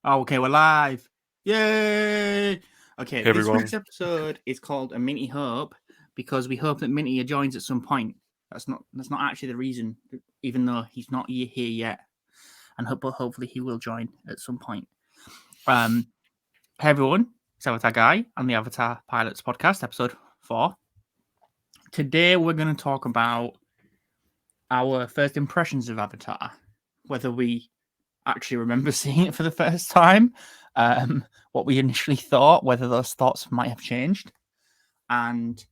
Oh, okay, we're live. Yay! Okay, Hey this everyone. week's episode is called A Minty Hope because we hope that Minty joins at some point. That's not actually the reason, even though he's not here yet. But hopefully he will join at some point. Hey everyone, it's Avatar Guy on the Avatar Pilots Podcast, episode 4. Today we're going to talk about our first impressions of Avatar, whether we actually remember seeing it for the first time, what we initially thought, whether those thoughts might have changed, and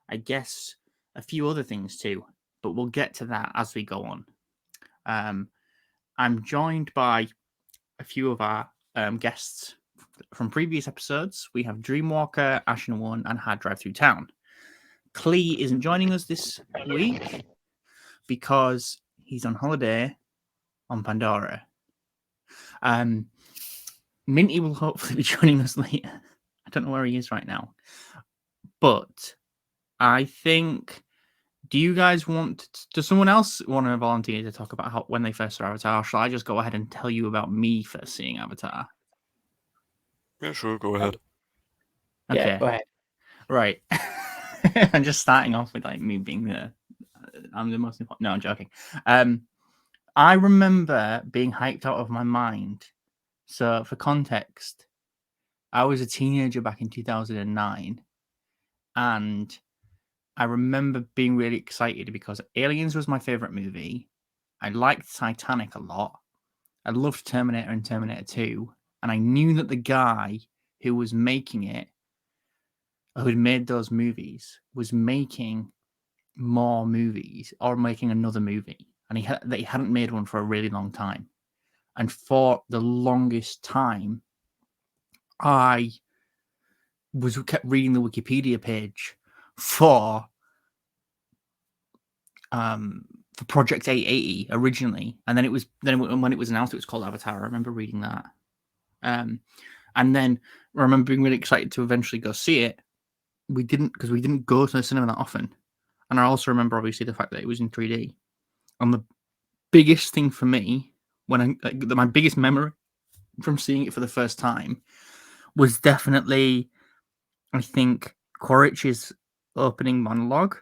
I guess a few other things too. But we'll get to that as we go on. I'm joined by a few of our guests from previous episodes. We have Dreamwalker, Ashen One, and Hard Drive Through Town. Klee isn't joining us this week because he's on holiday on Pandora. Minty will hopefully be joining us later. I don't know where he is right now. But I think, does someone else want to volunteer to talk about when they first saw Avatar? Or shall I just go ahead and tell you about me first seeing Avatar? Yeah, sure, go ahead. Okay. Yeah, go ahead. Right. I'm just starting off with me being I'm the most important. No, I'm joking. I remember being hyped out of my mind. So for context, I was a teenager back in 2009, and I remember being really excited because Aliens was my favorite movie. I liked Titanic a lot. I loved Terminator and Terminator 2, and I knew that the guy who was making it, who had made those movies, was making more movies or making another movie, and he hadn't made one for a really long time. And for the longest time, I kept reading the Wikipedia page for Project 880 originally, and then when it was announced, it was called Avatar. I remember reading that, and then I remember being really excited to eventually go see it. We didn't go to the cinema that often, and I also remember obviously the fact that it was in 3D. And the biggest thing for me, my biggest memory from seeing it for the first time, was definitely, I think, Quaritch's opening monologue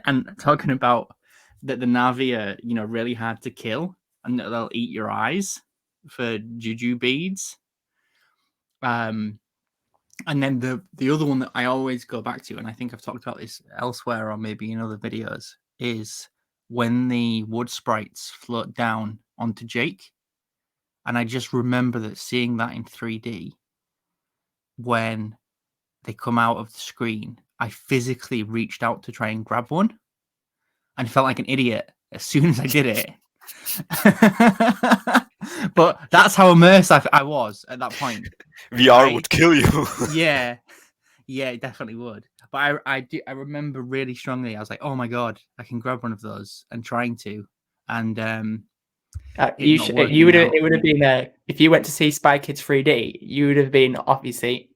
and talking about that the Na'vi are, really hard to kill and that they'll eat your eyes for juju beads. And then the other one that I always go back to, and I think I've talked about this elsewhere or maybe in other videos, is when the wood sprites float down onto Jake. And I just remember that seeing that in 3D when they come out of the screen, I physically reached out to try and grab one and felt like an idiot as soon as I did it. But that's how immersed I was at that point. VR would kill you. Yeah, it definitely would. But I remember really strongly. I was like, oh my god, I can grab one of those, and trying to, and it would have been if you went to see Spy Kids 3D, you would have been off your seat.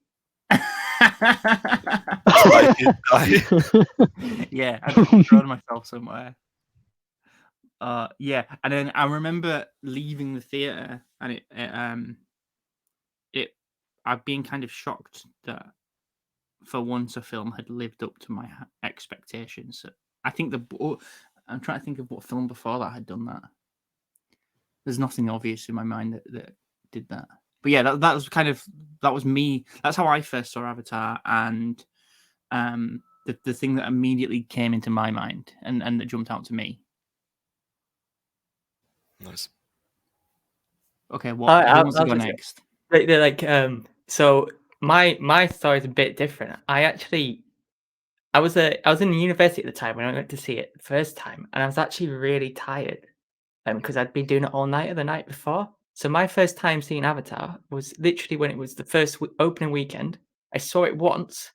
Yeah, I've thrown myself somewhere. Yeah, and then I remember leaving the theater, and I've been kind of shocked that for once a film had lived up to my expectations. I think I'm trying to think of what film before that had done that. There's nothing obvious in my mind that did that. But yeah, that was me. That's how I first saw Avatar, and the thing that immediately came into my mind and that jumped out to me. Nice. Okay, who wants to go next? So my story is a bit different. I was in university at the time when I went to see it the first time, and I was actually really tired because I'd been doing it all night the night before. So my first time seeing Avatar was literally when it was the first opening weekend. I saw it once,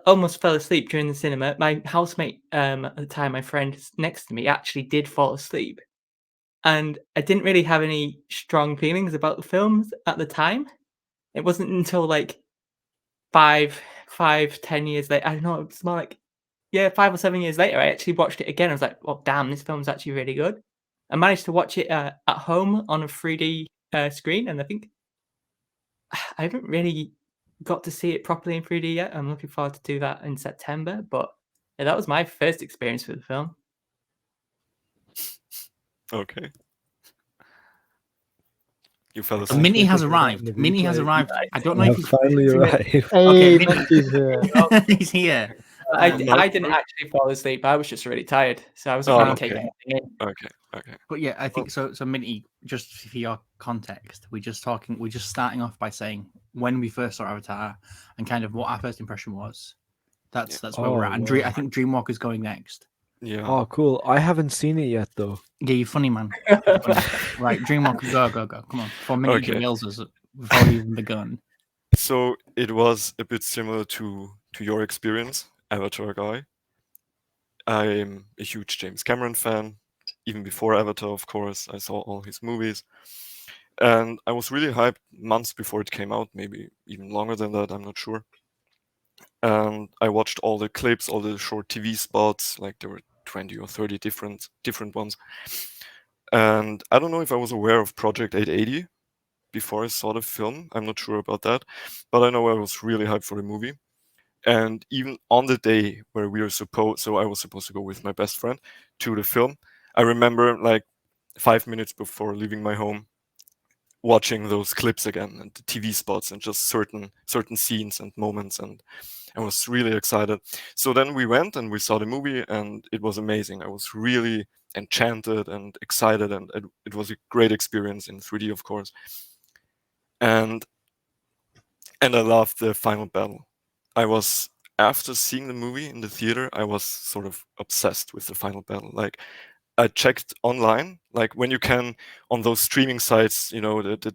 almost fell asleep during the cinema. My housemate at the time, my friend next to me, actually did fall asleep. And I didn't really have any strong feelings about the films at the time. It wasn't until 10 years later. I don't know, it's more 5 or 7 years later, I actually watched it again. I was like, well, damn, this film's actually really good. I managed to watch it at home on a 3D screen, and I think I haven't really got to see it properly in 3D yet. I'm looking forward to do that in September. But yeah, that was my first experience with the film. Okay. You fellas. So Minty think has we're gonna arrived. get Minty has replay. arrived. I don't know I if have he's finally arrived. Okay, Hey, Minty. Minty's here. He's here. I Um, didn't actually fall asleep. I was just really tired, so I was Oh, trying to okay. take everything in. Okay. But yeah, I think so. So Minty, just for your context, we're just starting off by saying when we first saw Avatar and kind of what our first impression was. That's where we're at. And wow. I think Dreamwalker's going next. Yeah. Oh, cool. I haven't seen it yet, though. Yeah, you're funny, man. You're funny. Right, Dreamwalker, go. Come on. Before Minty Okay. derails us, we've already even begun. So it was a bit similar to your experience, Avatar guy. I'm a huge James Cameron fan. Even before Avatar, of course, I saw all his movies. And I was really hyped months before it came out, maybe even longer than that, I'm not sure. And I watched all the clips, all the short TV spots, like there were 20 or 30 different ones. And I don't know if I was aware of Project 880 before I saw the film. I'm not sure about that. But I know I was really hyped for the movie. And even on the day where I was supposed to go with my best friend to the film, I remember like 5 minutes before leaving my home, watching those clips again and the TV spots and just certain scenes and moments, and I was really excited. So then we went and we saw the movie, and it was amazing. I was really enchanted and excited, and it was a great experience in 3D, of course. And I loved the final battle. After seeing the movie in the theater, I was sort of obsessed with the final battle. Like, I checked online, like when you can on those streaming sites, the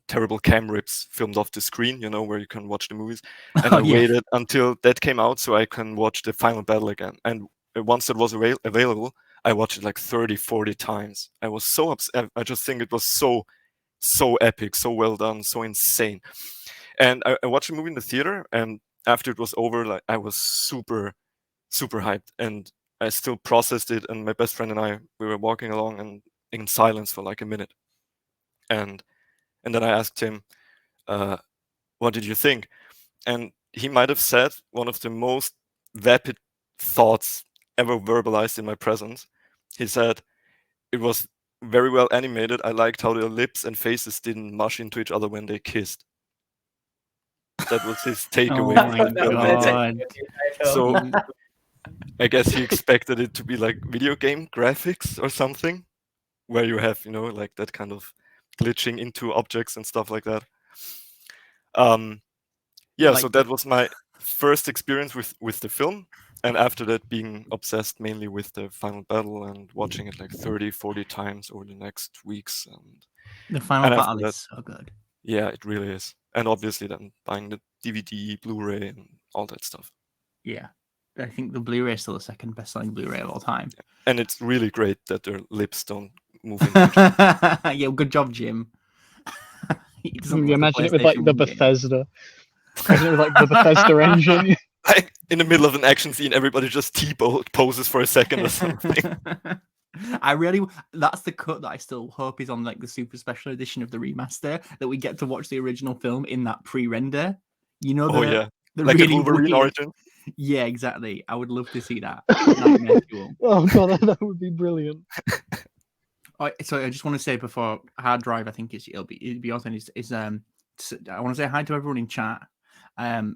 terrible cam rips filmed off the screen, where you can watch the movies. And I waited until that came out so I can watch the final battle again. And once it was available, I watched it like 30, 40 times. I was so upset. I just think it was so epic, so well done, so insane. And I watched the movie in the theater, and after it was over, like I was super, super hyped, and I still processed it. And my best friend and we were walking along and in silence for like a minute, and then I asked him, "What did you think?" And he might have said one of the most vapid thoughts ever verbalized in my presence. He said, "It was very well animated. I liked how their lips and faces didn't mush into each other when they kissed." That was his takeaway. Oh from my the film. God. So I guess he expected it to be like video game graphics or something, where you have, like that kind of glitching into objects and stuff like that. Yeah, so Like- that was my first experience with the film. And after that, being obsessed mainly with the final battle and watching it like 30, 40 times over the next weeks. And The final And after battle that- is so good. yeah, it really is. And obviously then buying the DVD, Blu-ray, and all that stuff. Yeah. I think the Blu-ray is still the second best-selling Blu-ray of all time. And it's really great that their lips don't move into each other. Yeah, good job, Jim. He doesn't You like a imagine it with like PlayStation the 1 game. Bethesda. Imagine it with like the Bethesda engine. Like, in the middle of an action scene, everybody just T-poses for a second or something. That's the cut that I still hope is on like the super special edition of the remaster, that we get to watch the original film in that pre-render. Oh yeah, the like really a Wolverine weird- origin. Yeah, exactly. I would love to see that. Nightmare Fuel. Oh god, that would be brilliant. So I just want to say before hard drive, I think it'll be awesome. I want to say hi to everyone in chat.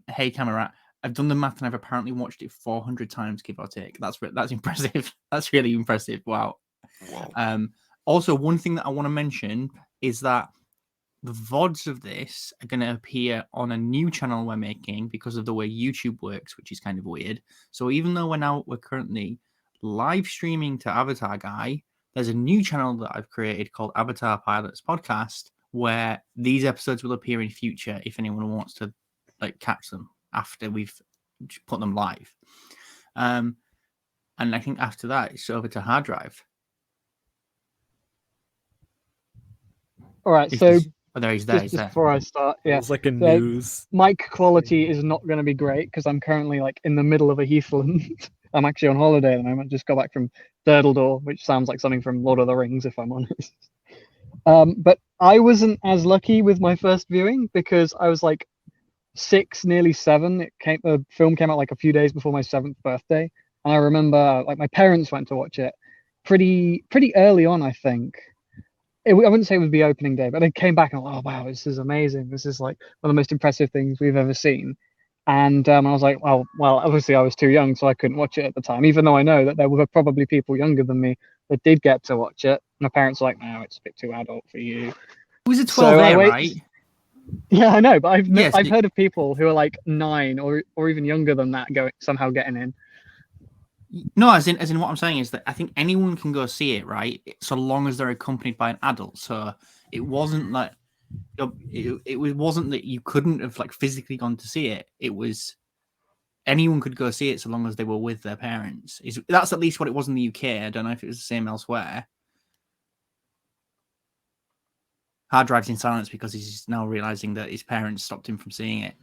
Hey Camera, I've done the math and I've apparently watched it 400 times, give or take. That's impressive. That's really impressive. Wow. Wow. Also, one thing that I want to mention is that the VODs of this are going to appear on a new channel we're making because of the way YouTube works, which is kind of weird. So even though we're currently live streaming to Avatar Guy, there's a new channel that I've created called Avatar Pilots Podcast, where these episodes will appear in future if anyone wants to like catch them after we've put them live. And I think after that, it's over to hard drive. All right, so Oh, there he's there. just before I start, yeah, It's like a So- news. mic quality is not going to be great because I'm currently like in the middle of a heathland. I'm actually on holiday at the moment. Just got back from Durdledor, which sounds like something from Lord of the Rings, if I'm honest. But I wasn't as lucky with my first viewing because I was like 6, nearly 7. The film came out like a few days before my 7th birthday, and I remember like my parents went to watch it pretty early on. I think I wouldn't say it would be opening day, but they came back and oh wow, this is amazing. This is like one of the most impressive things we've ever seen. And I was like, well, obviously I was too young, so I couldn't watch it at the time, even though I know that there were probably people younger than me that did get to watch it. My parents were like, no, it's a bit too adult for you. It was a So 12A, I wait- right? Yeah, I know, but Yes, I've heard of people who are like 9 or even younger than that somehow getting in. No, as in what I'm saying is that I think anyone can go see it, right? So long as they're accompanied by an adult. So it wasn't like it wasn't that you couldn't have like physically gone to see it. It was anyone could go see it so long as they were with their parents. That's at least what it was in the UK. I don't know if it was the same elsewhere. Hard drives in silence because he's now realizing that his parents stopped him from seeing it.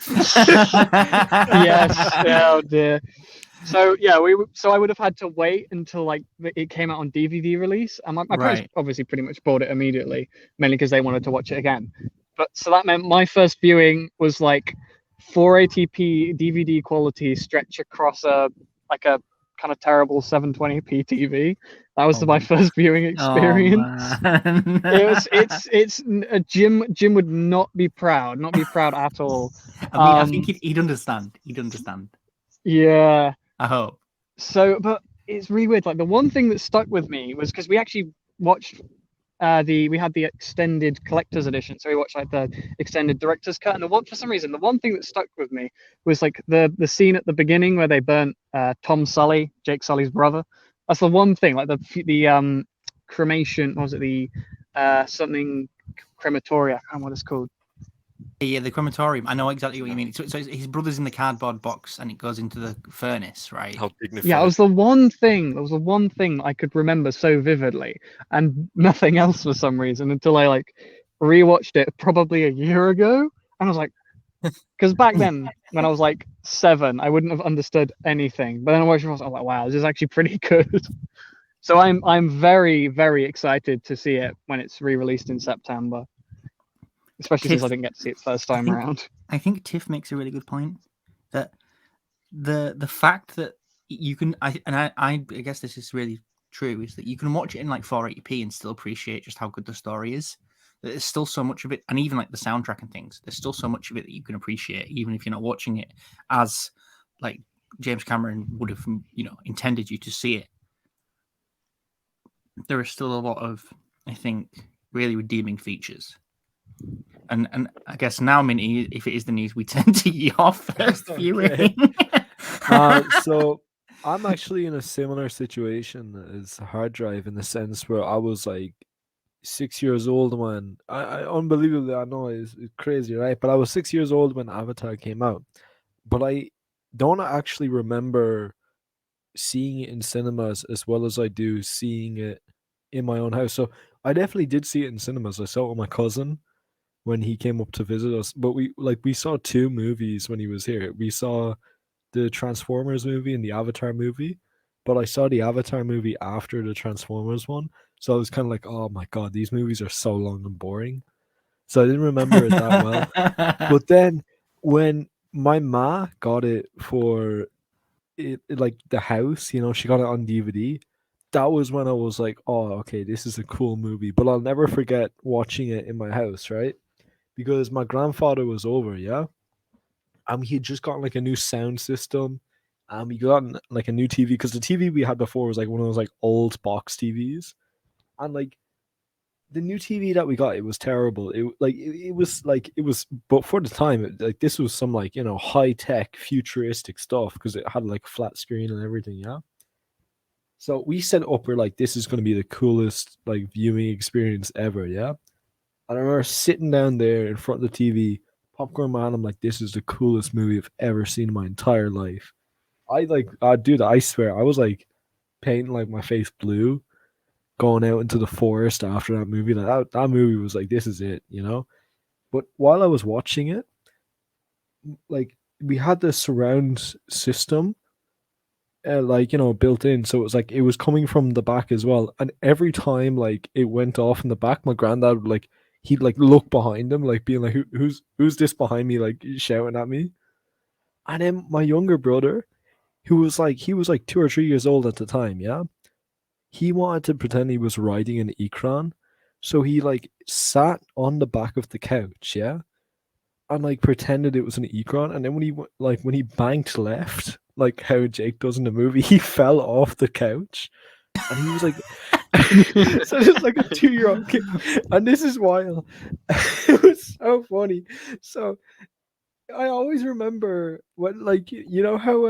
Yes. Oh dear. So yeah, I would have had to wait until like it came out on DVD release, and my parents Right. obviously pretty much bought it immediately, mainly because they wanted to watch it again. But so that meant my first viewing was like 480p DVD quality stretch across a kind of terrible 720p TV. That was Oh, my man. first viewing experience. It's Jim would not be proud at all. I mean, I think he'd understand. He'd understand. Yeah. I hope. So, but it's really weird. Like the one thing that stuck with me was because we actually watched we had the extended collector's edition, so we watched like the extended director's cut, and for some reason the one thing that stuck with me was like the scene at the beginning where they burnt Tom Sully, Jake Sully's brother. That's the one thing, like the cremation. What was it, the something crematoria? I can't remember what it's called. Yeah, the crematorium. I know exactly what you mean. So his brother's in the cardboard box and it goes into the furnace, right? How dignified. Yeah, it was the one thing. There was the one thing I could remember so vividly, and nothing else for some reason until I like rewatched it probably a year ago, and I was like, because back then when I was like 7, I wouldn't have understood anything. But then I watched it, I was like, wow, this is actually pretty good. So I'm very, very excited to see it when it's re-released in September, especially since I didn't get to see it first time around. I think Tiff makes a really good point that the fact that you can I guess this is really true is that you can watch it in like 480p and still appreciate just how good the story is. There's still so much of it, and even like the soundtrack and things, there's still so much of it that you can appreciate even if you're not watching it as like James Cameron would have intended you to see it. There is still a lot of, I think, really redeeming features. And I guess now, Minty, if it is the news, we turn to your first viewing. So I'm actually in a similar situation as Hard Drive in the sense where I was like 6 years old when I unbelievably, I know it's crazy, right? But I was 6 years old when Avatar came out, but I don't actually remember seeing it in cinemas as well as I do seeing it in my own house. So I definitely did see it in cinemas. I saw it with my cousin when he came up to visit us, but we saw 2 movies when he was here. We saw the Transformers movie and the Avatar movie, but I saw the Avatar movie after the Transformers one, so I was kind of like, oh my god, these movies are so long and boring, so I didn't remember it that well. But then when my ma got it for it like the house, she got it on DVD. That was when I was like, oh, okay, this is a cool movie. But I'll never forget watching it in my house, right? Because my grandfather was over, yeah. He had just gotten like a new sound system. He got like a new TV because the TV we had before was like one of those like old box TVs, and like the new TV that we got, it was terrible. It was, but for the time, this was some like high tech futuristic stuff because it had like flat screen and everything, yeah. So we set it up. We're like, this is going to be the coolest like viewing experience ever, yeah. And I remember sitting down there in front of the TV, popcorn man. I'm like, this is the coolest movie I've ever seen in my entire life. Dude, I swear, I was like painting like my face blue, going out into the forest after that movie. That movie was like, this is it, But while I was watching it, like we had the surround system, like built in, so it was like it was coming from the back as well. And every time like it went off in the back, my granddad would like he'd like look behind him, like being like, who's this behind me, like shouting at me. And then my younger brother, who was like he was like 2 or 3 years old at the time, yeah, he wanted to pretend he was riding an Ikran, so he like sat on the back of the couch, yeah, and like pretended it was an Ikran, and then when he banked left, like how Jake does in the movie, he fell off the couch, and he was like, so it's like a 2-year-old kid, and this is wild. It was so funny. So I always remember what, like, how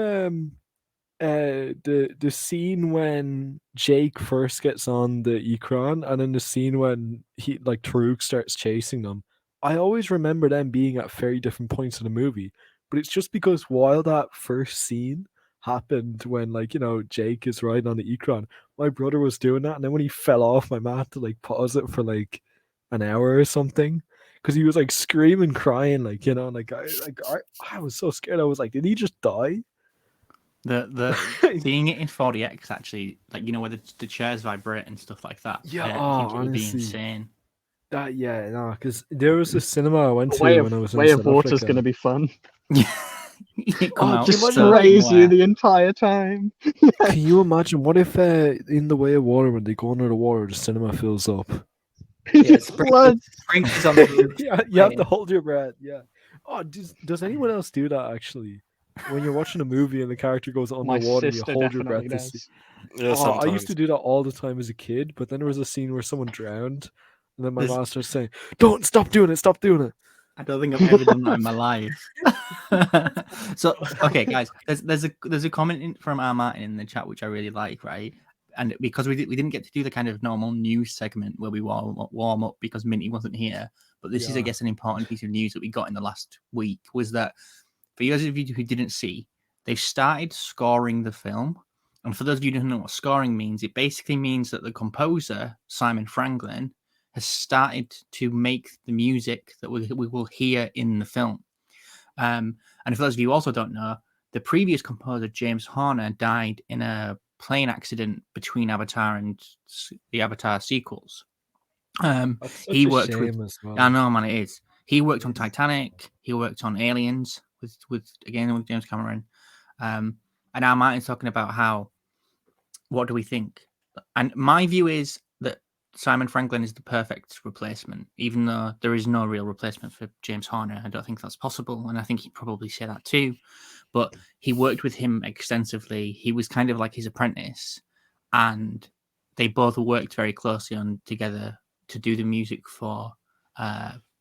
the scene when Jake first gets on the Ikran, and then the scene when he like Taruk starts chasing them. I always remember them being at very different points in the movie, but it's just because while that first scene happened when Jake is riding on the Ikran, my brother was doing that, and then when he fell off, my mom had to like pause it for like an hour or something because he was like screaming, crying, I was so scared. I was like, did he just die? The seeing it in 40x actually, like where the chairs vibrate and stuff like that. Yeah, I think it would be honestly. insane. Because there was a cinema I went The to way when I of was in way of South water's Africa. going to be fun. It come Oh, out can you Just imagine crazy the entire time. Can you imagine what if in the way of water, when they go under the water, the cinema fills up? Yeah, Floods. sprinkles on the roof. Yeah, you have to hold your breath. Yeah. Oh, does anyone else do that actually? When you're watching a movie and the character goes My underwater, you sister hold your breath definitely to see. does. Yeah, Oh, I used sometimes. to do that all the time as a kid, but then there was a scene where someone drowned, and then my There's- mom started saying, "Don't stop doing it! Stop doing it!" I don't think I've ever done that in my life. So okay, guys, there's a comment from R. Martin in the chat which I really like, right? And because we didn't get to do the kind of normal news segment where we warm up because Minty wasn't here, but this is, I Yeah. guess, an important piece of news that we got in the last week was that for those of you who didn't see, they've started scoring the film. And for those of you who don't know what scoring means, it basically means that the composer, Simon Franklin, has started to make the music that we will hear in the film. And for those of you who also don't know, the previous composer, James Horner, died in a plane accident between Avatar and the Avatar sequels. That's such He a worked shame with. as well. I know, man, it is. He worked on Titanic. He worked on Aliens with James Cameron. And now Martin's talking about what do we think? And my view is that Simon Franklin is the perfect replacement, even though there is no real replacement for James Horner. I don't think that's possible, and I think he'd probably say that too. But he worked with him extensively. He was kind of like his apprentice, and they both worked very closely together to do the music for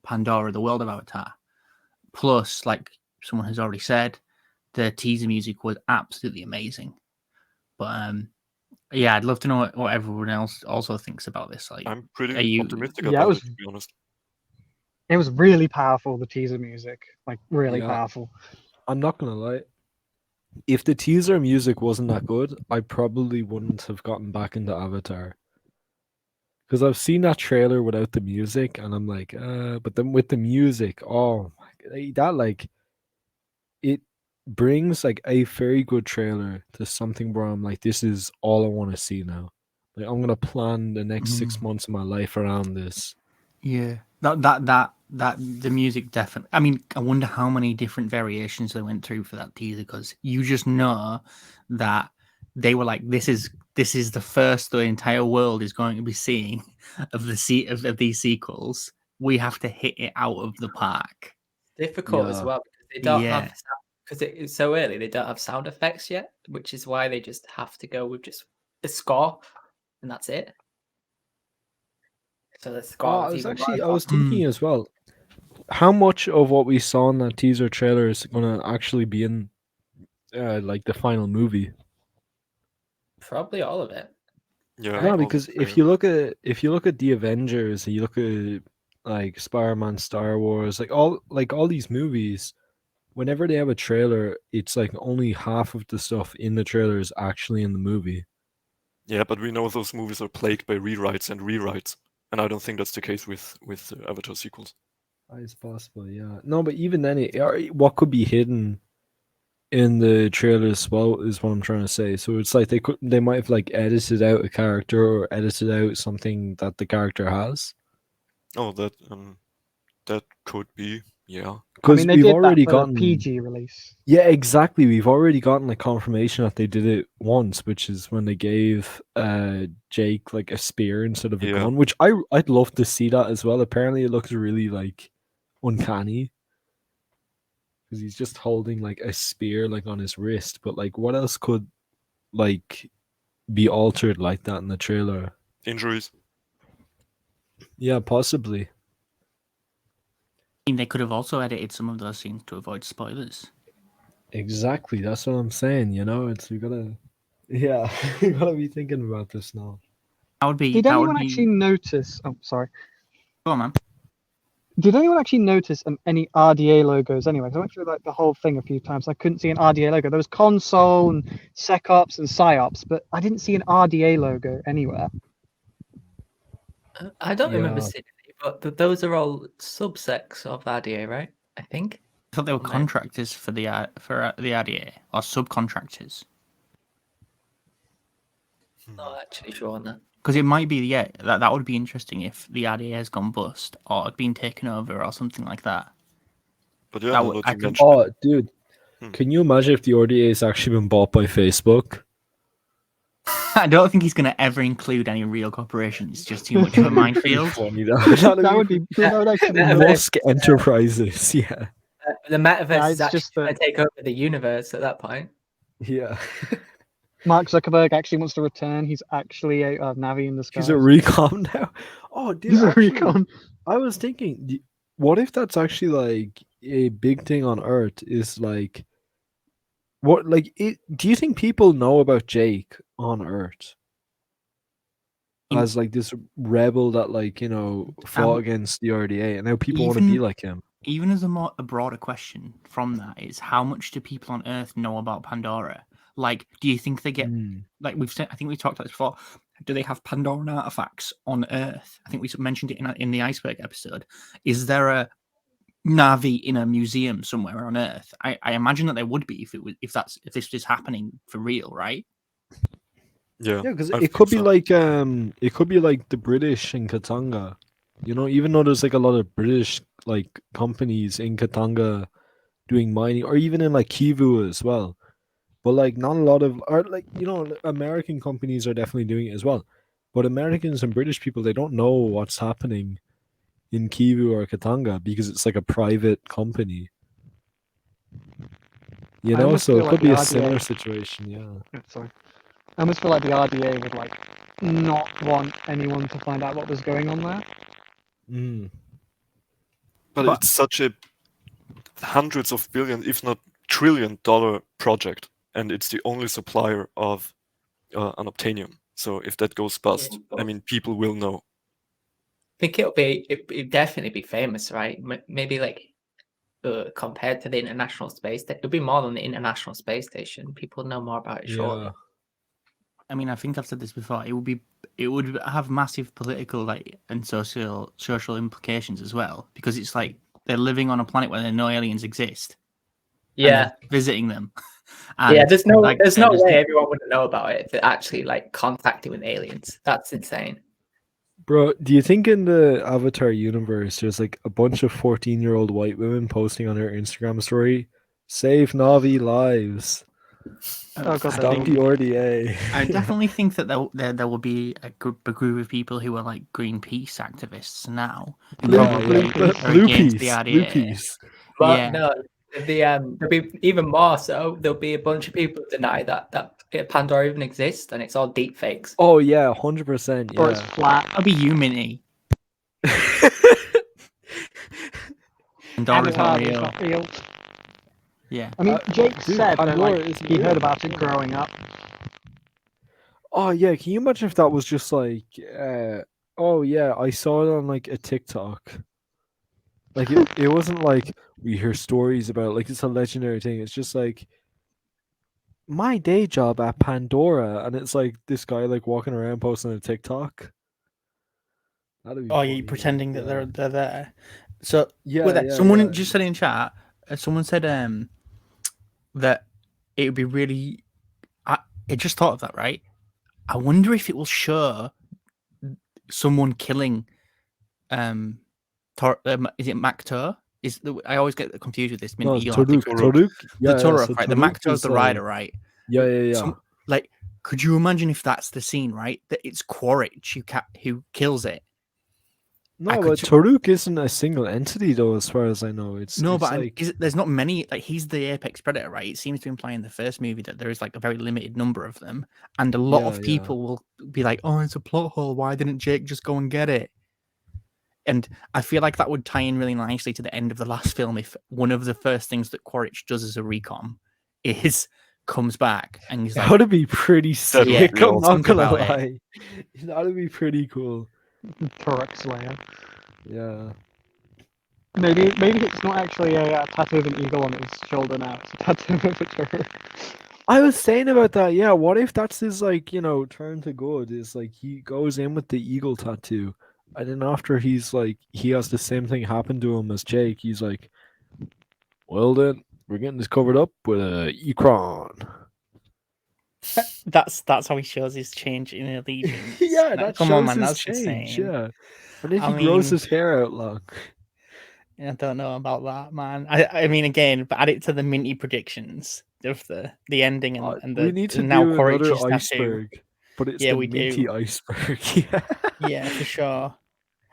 Pandora, the world of Avatar. Plus, like someone has already said, the teaser music was absolutely amazing. But yeah, I'd love to know what everyone else also thinks about this. Like, I'm pretty are you? optimistic Yeah, it about was- it, to be honest. It was really powerful, the teaser music. Like, really Yeah. powerful. I'm not gonna lie. If the teaser music wasn't that good, I probably wouldn't have gotten back into Avatar. Because I've seen that trailer without the music, and I'm like, but then with the music, oh my, that like it brings like a very good trailer to something where I'm like, this is all I want to see now. Like I'm gonna plan the next 6 months of my life around this. Yeah, that the music definitely. I mean, I wonder how many different variations they went through for that teaser, because you just know that they were like, this is the first the entire world is going to be seeing of of these sequels. We have to hit it out of the park. Difficult as Yeah. well because they don't Yeah. have because it's so early. They don't have sound effects yet, which is why they just have to go with just the score, and that's it. So the score. Oh, is I was even more I was important. thinking as well, how much of what we saw in that teaser trailer is gonna actually be in like the final movie? Probably all of it. Yeah. Right. No, all the because if same. you look at the Avengers, you look at like Spider-Man, Star Wars, like all these movies, whenever they have a trailer, it's like only half of the stuff in the trailer is actually in the movie. Yeah, but we know those movies are plagued by rewrites and rewrites, and I don't think that's the case with the Avatar sequels. It's possible, yeah. No, but even then, what could be hidden in the trailer as well, is what I'm trying to say. So it's like they might have like edited out a character or edited out something that the character has. Oh, that could be, yeah. I Because mean, they we've did already that for gotten the PG release. Yeah, exactly. We've already gotten like confirmation that they did it once, which is when they gave Jake like a spear instead of a Yeah. gun, which I'd love to see that as well. Apparently it looks really like uncanny. Because he's just holding like a spear like on his wrist, but like what else could like be altered like that in the trailer? Injuries. Yeah, possibly. I mean, they could have also edited some of those scenes to avoid spoilers. Exactly. That's what I'm saying, you know? We gotta we gotta be thinking about this now. That would be. Did that anyone would be. actually notice? Oh, sorry. Go on, man. Did anyone actually notice any RDA logos anyway? 'Cause I went through like the whole thing a few times. I couldn't see an RDA logo. There was console and SecOps and PsyOps, but I didn't see an RDA logo anywhere. I don't remember Yeah. seeing it, but those are all subsects of RDA, right? I think. I thought they were No. contractors for the RDA or subcontractors. Not actually sure on that. Because it might be, that would be interesting if the RDA has gone bust or had been taken over or something like that. But yeah, That now would- that I you could- mention Oh, dude. Hmm. Can you imagine if the RDA has actually been bought by Facebook? I don't think he's going to ever include any real corporations. It's just too much of a minefield. Funny, That would be. That would actually be. Yeah, hilarious. Musk Enterprises, yeah. The metaverse Yeah, is it's actually just going to take over the universe at that point. Yeah. Mark Zuckerberg actually wants to return. He's actually a Navi in the sky. He's a recon now. Oh, dude, He's a actually, recon. I was thinking, what if that's actually like a big thing on Earth? Is like, what like it? Do you think people know about Jake on Earth In- as like this rebel that like fought against the RDA, and now people want to be even- like him? Even as a broader question from that is, how much do people on Earth know about Pandora? Like, do you think they get Mm. like I think we talked about this before. Do they have Pandoran artifacts on Earth? I think we mentioned it in the iceberg episode. Is there a Navi in a museum somewhere on Earth? I imagine that there would be if this is happening for real, right? yeah. Yeah, because I it think could be so. like the British in Katanga. Even though there's like a lot of British like companies in Katanga doing mining, or even in like Kivu as well. But like not a lot of, or like American companies are definitely doing it as well. But Americans and British people, they don't know what's happening in Kivu or Katanga because it's like a private company. I almost So feel it like could the be a RDA similar situation, yeah. Sorry. I almost feel like the RDA would like not want anyone to find out what was going on there. Mm. But But- it's such a hundreds of billion, if not $trillion project, and it's the only supplier of unobtainium. So if that goes bust, I mean, people will know. I think it'll definitely be famous, right? Maybe like compared to the International Space Station, it'll be more than the International Space Station. People know more about it shortly. Yeah. I mean, I think I've said this before. It would have massive political and social implications as well, because it's like they're living on a planet where no aliens exist. and Yeah, they're visiting them. yeah. And There's no like I said, way there's- everyone wouldn't know about it if they're actually like contacting with aliens. That's insane. Bro, do you think in the Avatar universe there's like a bunch of 14-year-old white women posting on their Instagram story, "Save Navi lives, Oh god, I that'd stop think- the RDA"? I definitely think that there will be a group of people who are like Greenpeace activists now. who Blue- probably blue- are Blue against piece, the blue RDA. piece. But Yeah. no, there'll be even more so. There'll be a bunch of people who deny that Pandora even exists, and it's all deep fakes. Oh yeah, 100%. or it's Yeah. flat. That'll be you, Minty. And Pandora's not it's real. not real. Yeah. I mean, Jake dude, said that Pandora like, isn't he heard real. about it growing up. Oh yeah, can you imagine if that was just like, oh yeah, I saw it on like a TikTok. Like it wasn't like we hear stories about like it's a legendary thing. It's just like my day job at Pandora, and it's like this guy like walking around posting a TikTok. That'd be Oh, funny, you man. pretending that Yeah. they're there. So Yeah, with that, yeah, someone yeah. just said in chat. Someone said that it would be really. I just thought of that, right? I wonder if it will show someone killing. Is it Maktor? I always get confused with this. No, You'll have to Toruk. correct- Toruk. The Turok, so right? The Toruk Maktor's is, the rider, right? Yeah, yeah, yeah. Like, could you imagine if that's the scene, right? That it's Quaritch who kills it. No, could but ju- Toruk isn't a single entity, though, as far as I know. It's like there's not many. Like, he's the apex predator, right? It seems to imply in the first movie that there is like a very limited number of them, and a lot of Yeah, people will be like, "Oh, it's a plot hole. Why didn't Jake just go and get it?" And I feel like that would tie in really nicely to the end of the last film if one of the first things that Quaritch does as a recon is comes back and he's that like, would be pretty sick. would I'm be not awesome. gonna Think about lie. That would be pretty cool. Turok Slayer. Yeah. Maybe it's not actually a tattoo of an eagle on his shoulder now. It's a tattoo of a Turok. I was saying about that. Yeah, what if that's his turn to good? Is like he goes in with the eagle tattoo, and then after he has the same thing happen to him as Jake. He's like, well then, we're getting this covered up with a Ekron. that's how he shows his change in allegiance. Yeah, Like, that come shows on, man, his that's change. insane. Yeah, and then I he grows mean- his hair out long. I don't know about that, man. I mean, again, but add it to the minty predictions of the ending and the we need to and now do Quaritch's another tattoo. iceberg, but it's Yeah, the we minty do. iceberg. Yeah. Yeah, for sure.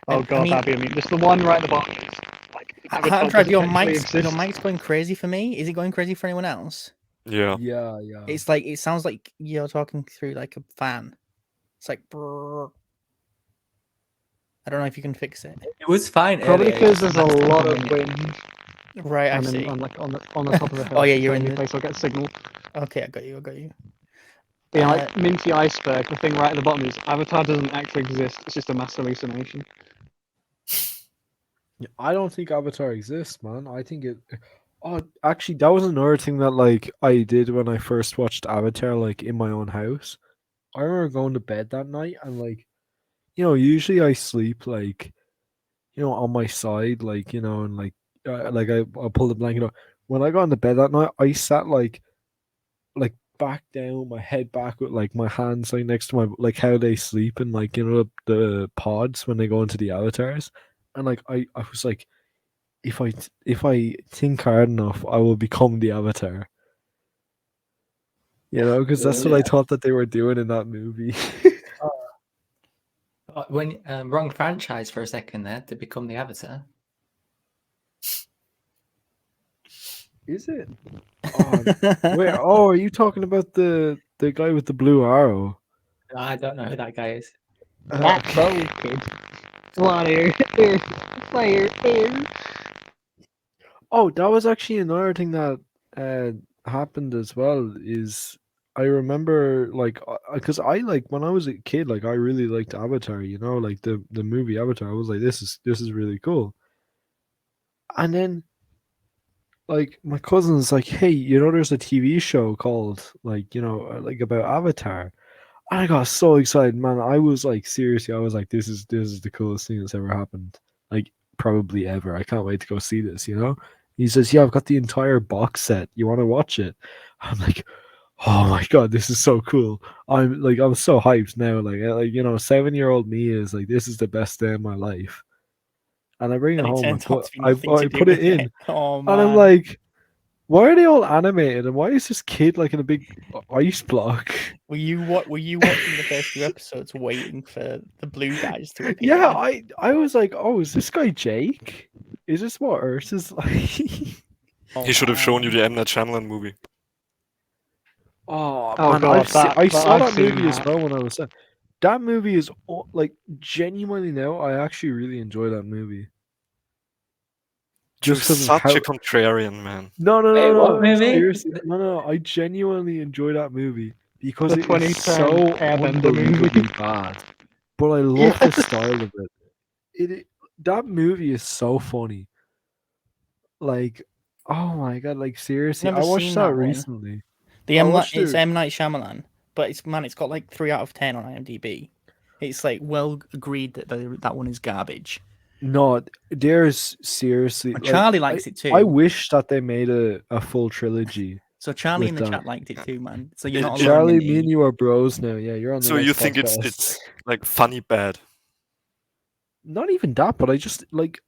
Oh I god, mean- that'd be amazing. Just the one right at the bottom. Is, like, Avatar Drive, your doesn't actually mic's exist. going crazy for me. Is it going crazy for anyone else? Yeah. Yeah. It's like it sounds like you're talking through like a fan. It's like brrr. I don't know if you can fix it. It was fine. Probably earlier, because just there's a last lot couple of minutes. wind. Right, I And see. then I'm like on the top of the hill. Oh, yeah, it's you're the in only the- place I'll get signal. Okay, I got you. But yeah, like Minty Iceberg, the thing right at the bottom is Avatar doesn't actually exist. It's just a mass hallucination. I don't think Avatar exists, man. I think it. Oh, actually, that was another thing that I did when I first watched Avatar, in my own house. I remember going to bed that night and usually I sleep on my side, and I'll pull the blanket up. When I got into bed that night, I sat like back down, my head back with my hands next to my how they sleep in the pods when they go into the avatars, and I was like, if I think hard enough, I will become the avatar. Because that's what I thought that they were doing in that movie. When wrong franchise for a second there to become the Avatar. Is it? Wait, are you talking about the guy with the blue arrow? I don't know who that guy is. That's so good. Fire. Oh, that was actually another thing that happened as well. Is I remember because I when I was a kid, I really liked Avatar. The movie Avatar. I was like, this is really cool. And then my cousin's like, hey, there's a TV show called about Avatar. And I got so excited, man. I was seriously, I was like, this is the coolest thing that's ever happened. Probably ever. I can't wait to go see this, He says, yeah, I've got the entire box set. You want to watch it? I'm like, oh my god, this is so cool. I'm so hyped now. 7-year-old me is this is the best day of my life. And I bring it And it home and turns out to be I nothing to do put it with in. it. Oh And I'm man. like, why are they all animated? And why is this kid in a big ice block? Were you watching the first few episodes waiting for the blue guys to appear? Yeah, I was like, oh, is this guy Jake? Is this what Earth is like? Oh, He should have shown you man. the M. Night Shyamalan movie. Oh, Oh, man, God, I saw I've that seen movie as that. well when I was that movie is genuinely now. I actually really enjoy that movie. You're Just 'cause of such how- a contrarian, man. No, Wait, what no, movie? seriously, no. I genuinely enjoy that movie because The it is 2010 so Airbender movie. unbelievably bad. But I love the style of it. That movie is so funny. Oh my god, seriously, Never I watched seen that that one. recently. The I M. watched It's it- M. Night Shyamalan, but it's got 3 out of 10 on IMDb. It's well agreed that that one is garbage. No, there's seriously. But Charlie likes it too. I wish that they made a full trilogy So Charlie in With the that. chat liked it too, man. So you're Yeah, not alone. Charlie, in me the- and you are bros now. Yeah, you're on the So next you think podcast. it's like funny bad? Not even that, but I just like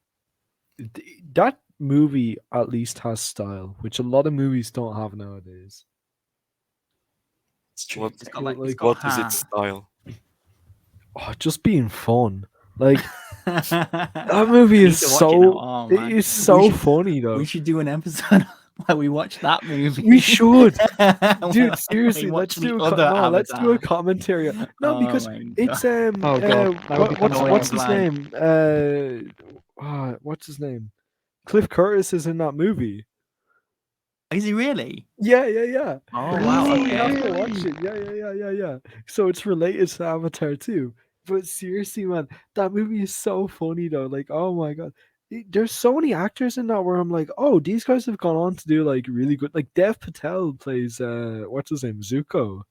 that movie at least has style, which a lot of movies don't have nowadays. It's true. What- It's got like it's like, got What is heart. its style? Oh, just being fun. Like that that movie is so Oh, it man. is so We should- funny though. We should do an episode where we watch that movie. We should. When Dude, we seriously, watch let's do the a other no, let's do a Avatar. commentary. No, Oh because my God. it's Oh, God, that would be kinda what's his lame. name? What's his name? Cliff Curtis is in that movie. Is he really? Yeah, yeah, yeah. Oh wow. So we Okay. have to watch it. Yeah. So it's related to Avatar too. But seriously, man, that movie is so funny though. Like, oh my god, there's so many actors in that where I'm like, oh, these guys have gone on to do like really good. Like Dev Patel plays what's his name, Zuko.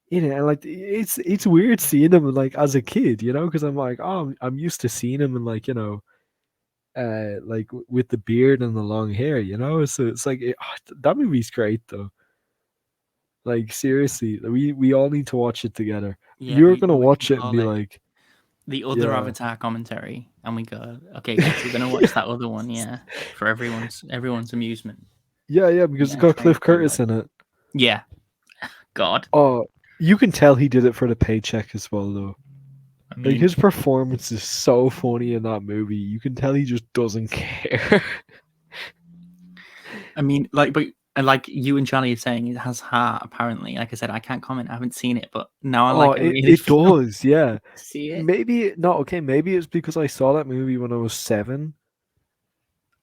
You know, and like it's weird seeing him like as a kid, you know, because I'm like, oh, I'm used to seeing him in like like with the beard and the long hair, you know. So it's like that movie's great though. Like seriously, we all need to watch it together. Yeah, You're we- gonna we watch can it and call be it like, the other yeah. Avatar commentary, and we go, okay, guys, we're gonna watch that other one, yeah, for everyone's amusement. yeah, because Yeah, it's got thank Cliff you, Curtis like- in it. Yeah. God. Oh, you can tell he did it for the paycheck as well, though. I Like mean, his performance is so funny in that movie. You can tell he just doesn't care. like you and Charlie are saying, it has heart. Apparently, like I said, I can't comment. I haven't seen it, but now I like. it does, yeah. See it. Maybe not okay. Maybe it's because I saw that movie when I was 7,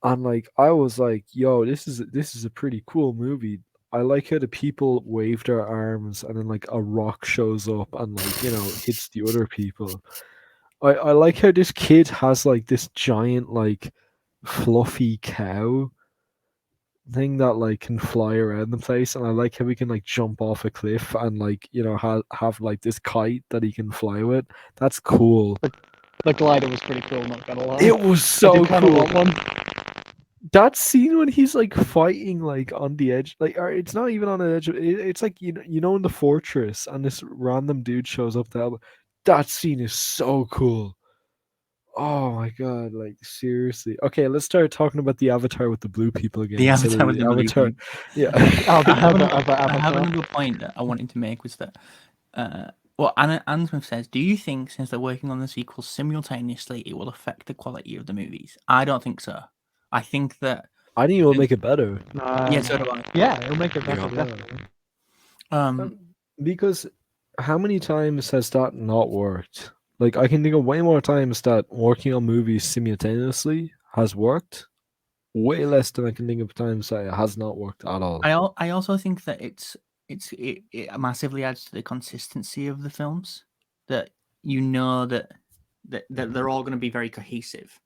and like I was like, "Yo, this is a pretty cool movie." I like how the people wave their arms, and then like a rock shows up and like hits the other people. I like how this kid has like this giant like fluffy cow thing that like can fly around the place, and I like how he can like jump off a cliff and like have like this kite that he can fly with. That's cool. The glider was pretty cool, not gonna lie. It was I so did kinda cool. want one. That scene when he's like fighting like on the edge, like or it's not even on the edge. It's like in the fortress, and this random dude shows up to help. That scene is so cool. Oh my god! Like seriously. Okay, let's start talking about the Avatar with the blue people again. The instead of Avatar with the blue Avatar. people. Yeah. I have Avatar. another point that I wanted to make was that, well, Anne Smith says, do you think since they're working on the sequels simultaneously, it will affect the quality of the movies? I don't think so. I think that, I think it will make it better. yeah, so do I. Yeah, it'll make it better. Yeah. Definitely. Because how many times has that not worked? Like I can think of way more times that working on movies simultaneously has worked. Way less than I can think of times that it has not worked at all. I also think that it massively adds to the consistency of the films, that that they're all going to be very cohesive,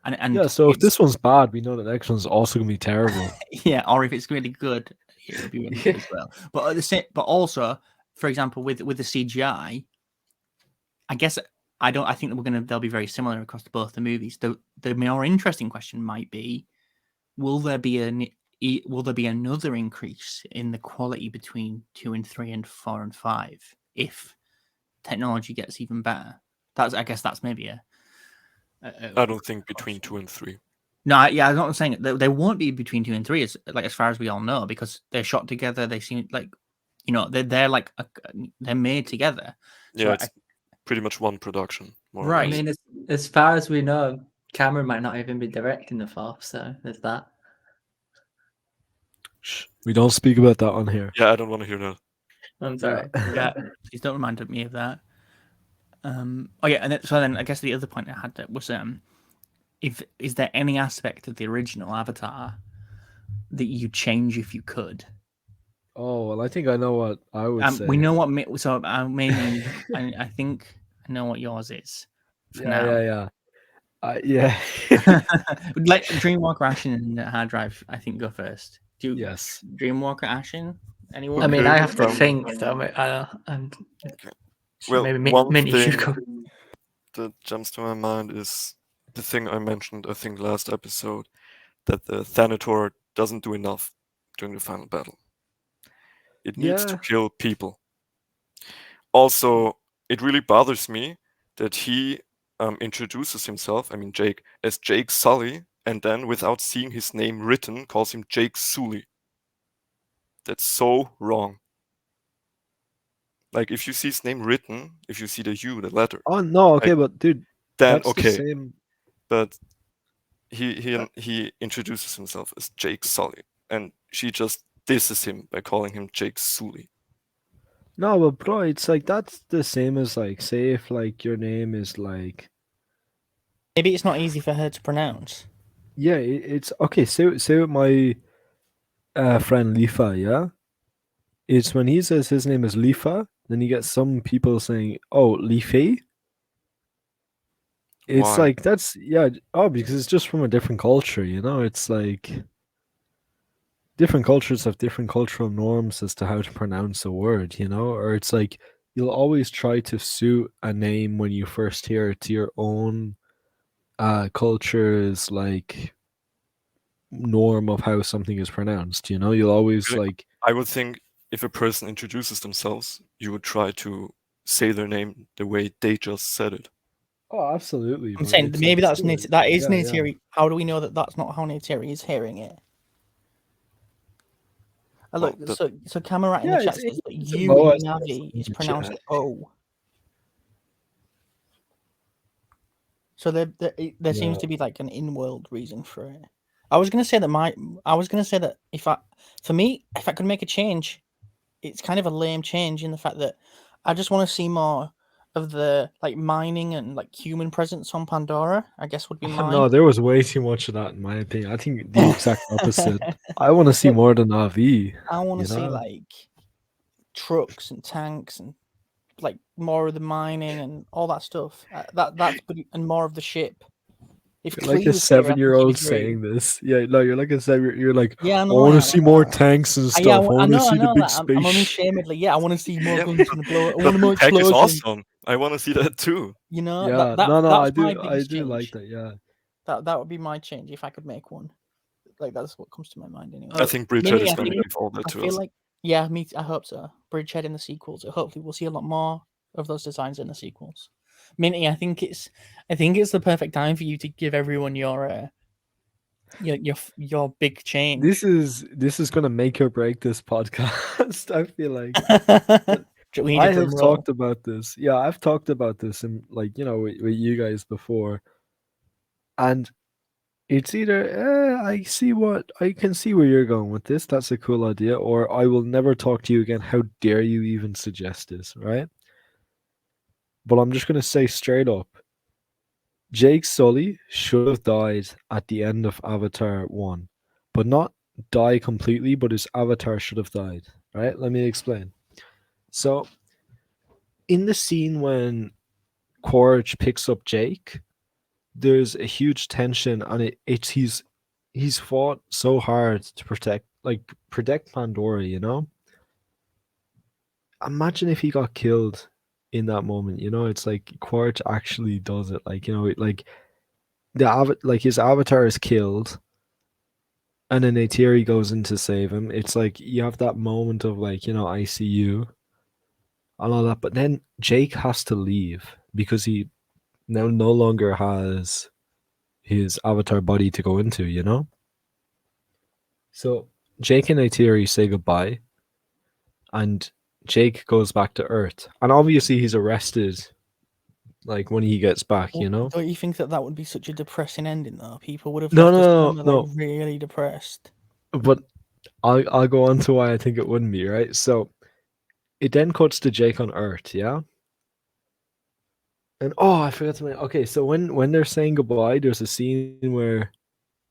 and Yeah, so if it's- this one's bad, we know the next one's also gonna be terrible. yeah, or if it's really good, it'll be really good as well. But at the same, but also, for example, with the CGI, I guess I think that they'll be very similar across both the movies. The more interesting question might be, will there be another increase in the quality between 2 and 3 and 4 and 5 if technology gets even better? I guess that's maybe I don't think between 2 and 3. No, yeah, I'm not saying it. They won't be between 2 and 3, as far as we all know, because they're shot together. They seem like, they're like they're made together. Yeah, So it's pretty much one production. More or Right. I less. mean, as far as we know, Cameron might not even be directing the fourth, so there's that. Shh, we don't speak about that on here. Yeah, I don't want to hear that. I'm sorry. Yeah, please don't remind me of that. Oh yeah, and so then I guess the other point I had that was is there any aspect of the original Avatar that you change if you could? Oh well, I think I know what I would say. We know what so mainly I think I know what yours is for now. Yeah. Let Dreamwalker, Ashen, and Hard Drive, I think, go first. Do you, Yes. Dreamwalker, Ashen? Anyone? I mean, I have to Okay. think though. And Well, maybe one Minnie should thing- go. That jumps to my mind is the thing I mentioned, I think, last episode, that the Thanator doesn't do enough during the final battle. It needs to Yeah. kill people. Also, it really bothers me that he introduces himself, I mean Jake, as Jake Sully, and then without seeing his name written, calls him Jake Sully. That's so wrong. Like, if you see his name written, if you see the U, the letter, Oh no, okay, but dude, then that's the okay. same. But he introduces himself as Jake Sully, and she just disses him by calling him Jake Sully. No, but bro, it's like that's the same as like, say if like your name is like, Maybe it's not easy for her to pronounce. yeah, it's okay. Say with my friend Lifa, yeah. It's when he says his name is Lifa, then you get some people saying, "Oh, Life." It's Why? like that's because it's just from a different culture, you know. It's like different cultures have different cultural norms as to how to pronounce a word, you know. Or it's like you'll always try to suit a name when you first hear it to your own culture's like norm of how something is pronounced. You know, you'll always Really? like I would think if a person introduces themselves, you would try to say their name the way they just said it. oh, absolutely. I'm but saying it's maybe like that's still, that is yeah, yeah. Neytiri. How do we know that that's not how Neytiri is hearing it? Look, Well, so Camerat in Yeah, the chat it's- says that it's a you Moa in says Navi in is the pronounced chat. O. So there Yeah. seems to be like an in-world reason for it. I was gonna say that if I could make a change, it's kind of a lame change in the fact that I just want to see more of the like mining and like human presence on Pandora. I guess would be mine. No, there was way too much of that in my opinion. I think the exact opposite. I want to see Like, more than Navi. I want you to see know? like trucks and tanks and like more of the mining and all that stuff. That's good, and more of the ship. If You're like Klee a was here, I think he'd 7-year-old agree. saying this. Yeah, no, you're like a 7. You're like, Yeah, I I know want I to am, see I know more I am. tanks and stuff. Yeah, I want to see the big that. space. I'm unashamedly, yeah, I want to see more Yeah, guns and blow. I the want more tech is explosions. awesome. I want to see that too. You know, Yeah, that's I my do biggest change. like that. Yeah, That would be my change if I could make one. Like that's what comes to my mind anyway. I think Bridgehead Maybe is I going to think give all that I to feel us. like yeah, I hope so. Bridgehead in the sequels. Hopefully, we'll see a lot more of those designs in the sequels. Minty, I think it's the perfect time for you to give everyone your big change. this is gonna make or break this podcast. I feel like We need I a drum have roll. talked about this. Yeah, I've talked about this and like with you guys before, and it's either I can see where you're going with this. That's a cool idea, or I will never talk to you again. How dare you even suggest this, right? But I'm just gonna say straight up, Jake Sully should have died at the end of Avatar 1, but not die completely, but his avatar should have died, right? Let me explain. So, in the scene when Quaritch picks up Jake, there's a huge tension, and he's fought so hard to protect Pandora, you know? Imagine if he got killed in that moment, you know? It's like Quaritch actually does it, like, you know, like his avatar is killed, and then Neytiri goes in to save him. It's like you have that moment of like, you know, I see you and all that, but then Jake has to leave because he now no longer has his avatar body to go into, you know? So Jake and Neytiri say goodbye, and Jake goes back to Earth. And obviously he's arrested like when he gets back, you know? Don't you think that would be such a depressing ending though? People would have No, left us no, somewhere, no. like really depressed. But I'll go on to why I think it wouldn't be, right? So it then cuts to Jake on Earth, yeah? And oh, I forgot to mention. Okay, so when they're saying goodbye, there's a scene where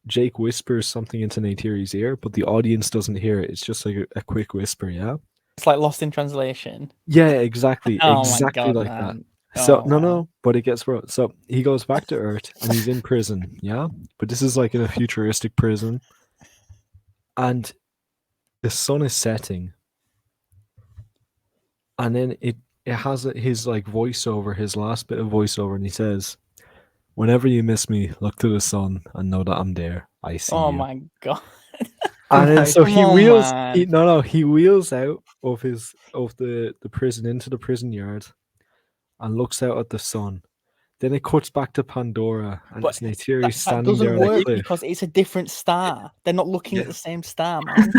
Jake whispers something into Neytiri's ear, but the audience doesn't hear it. It's just like a quick whisper, yeah? It's like Lost in Translation. Yeah, exactly. Oh my Exactly god, like that. man. So Oh, no, but it gets worse. So he goes back to Earth and he's in prison, yeah? But this is like in a futuristic prison. And the sun is setting. And then it has his like voiceover, his last bit of voiceover, and he says, "Whenever you miss me, look to the sun and know that I'm there. I see Oh you." my god. And then No, so come he on, wheels. man. He wheels out of the prison into the prison yard, and looks out at the sun. Then it cuts back to Pandora, and But it's Neytiri That standing there doesn't on a work cliff. because it's a different star. They're not looking at Yeah. the same star, man.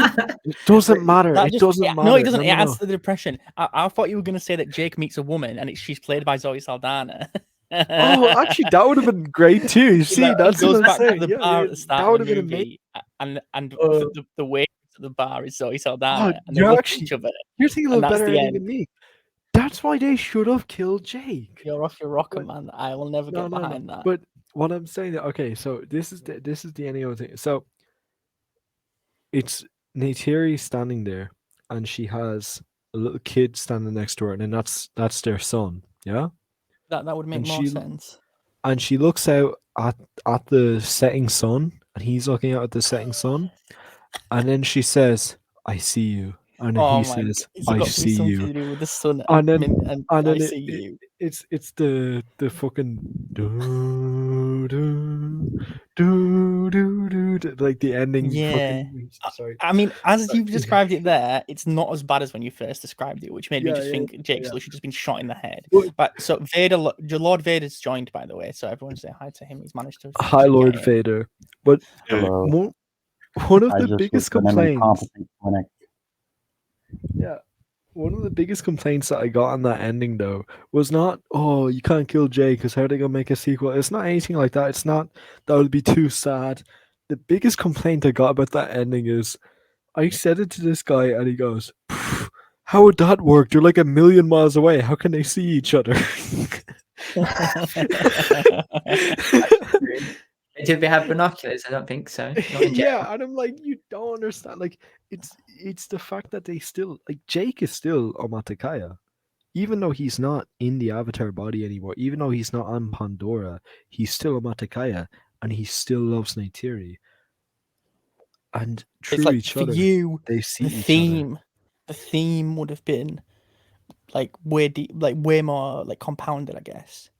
It doesn't matter. That It just doesn't matter. no, it doesn't. No, It no, adds no. to the depression. I thought you were going to say that Jake meets a woman and she's played by Zoe Saldana. Oh, actually, that would have been great too. You see, He that's goes what I'm back to saying. the Yeah, bar yeah, at the start that would of have the been amazing. movie, and Oh. the wait at the bar is Zoe Oh, Saldana, and they you're look at actually each other. you're thinking and of a that's better the ending end. than me. That's why they should have killed Jake. You're off your rocker, But- man. I will never get behind that. But what I'm saying, okay, so this is the ending of the thing. So it's Neytiri standing there, and she has a little kid standing next to her, and then that's their son, yeah. That would make and more she- sense. And she looks out at the setting sun, and he's looking out at the setting sun, and then she says, "I see you," and then Oh he my! says, It's got "I to be see something you." to do with the sun And then- and and I then see you. It's the fucking do do do do do like the ending. Yeah. Fucking, sorry. I mean, as Sorry. you've described it there, it's not as bad as when you first described it, which made me Yeah, just yeah, think Jake's yeah. literally just been shot in the head. But- But so Vader, Lord Vader's joined, by the way, so everyone say hi to him. He's managed to. Hi, get Lord in. Vader. But Yeah. Hello. one of I the just biggest was in an complaints. incompetent clinic. Yeah. One of the biggest complaints that I got on that ending, though, was not, "Oh, you can't kill Jay because how are they gonna make a sequel?" It's not anything like that. It's not that would be too sad. The biggest complaint I got about that ending is, I said it to this guy, and he goes, "Pff, how would that work? They're like 1,000,000 miles away. How can they see each other?" Did they have binoculars? I don't think so. Not in general. Yeah, and I'm like, you don't understand. Like, it's the fact that they still, like, Jake is still Omatakaya, even though he's not in the Avatar body anymore. Even though he's not on Pandora, he's still Omatakaya, and he still loves Neytiri. And through It's like each for other, you, they see the each other. the theme would have been like way deep, like way more like compounded, I guess.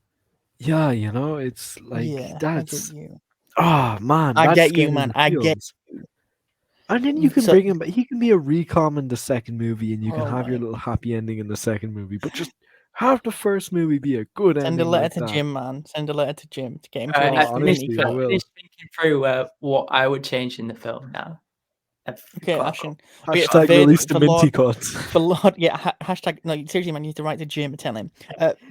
Yeah, you know, it's like yeah, that's I get you. oh man, I that's get you, getting man. the I get feels. And then you can So- bring him. He can be a recom in the second movie, and you can Oh have your my- little happy ending in the second movie. But just have the first movie be a good Send ending. a letter like to that. Jim, man. Send a letter to Jim to get him to Alright, release I the honestly, mini I cut. will. finished thinking through what I would change in the film now. I've Okay, got a Ashen. Yeah, Hashtag Vader- release the for minty Lord- cuts. For Lord, yeah, hashtag. No, seriously, man, you need to write to Jim and tell him.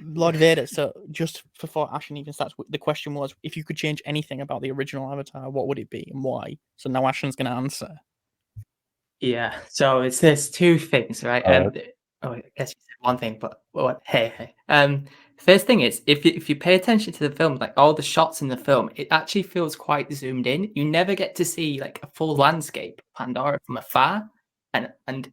Lord Vader. So, just before Ashen even starts, the question was, if you could change anything about the original Avatar, what would it be and why? So now Ashen's going to answer. Yeah, so there's two things, right? Alright. I guess you said one thing, but hey. First thing is, if you pay attention to the film, like all the shots in the film, it actually feels quite zoomed in. You never get to see like a full landscape of Pandora from afar, and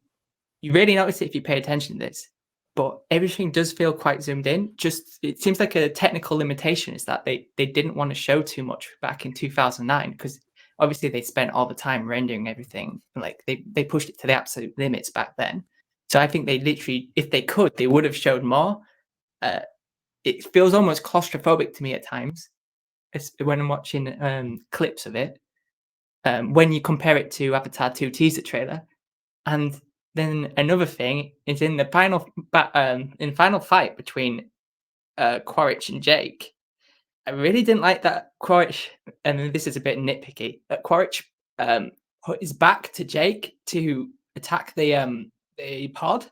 you really notice it if you pay attention to this. But everything does feel quite zoomed in. Just it seems like a technical limitation is that they didn't want to show too much back in 2009 because obviously they spent all the time rendering everything. Like they pushed it to the absolute limits back then. So I think they literally, if they could, they would have showed more. It feels almost claustrophobic to me at times when I'm watching clips of it. When you compare it to Avatar 2 teaser trailer, and then another thing is in the final fight between Quaritch and Jake. I really didn't like that Quaritch, and this is a bit nitpicky. That Quaritch put his back to Jake to attack the pod.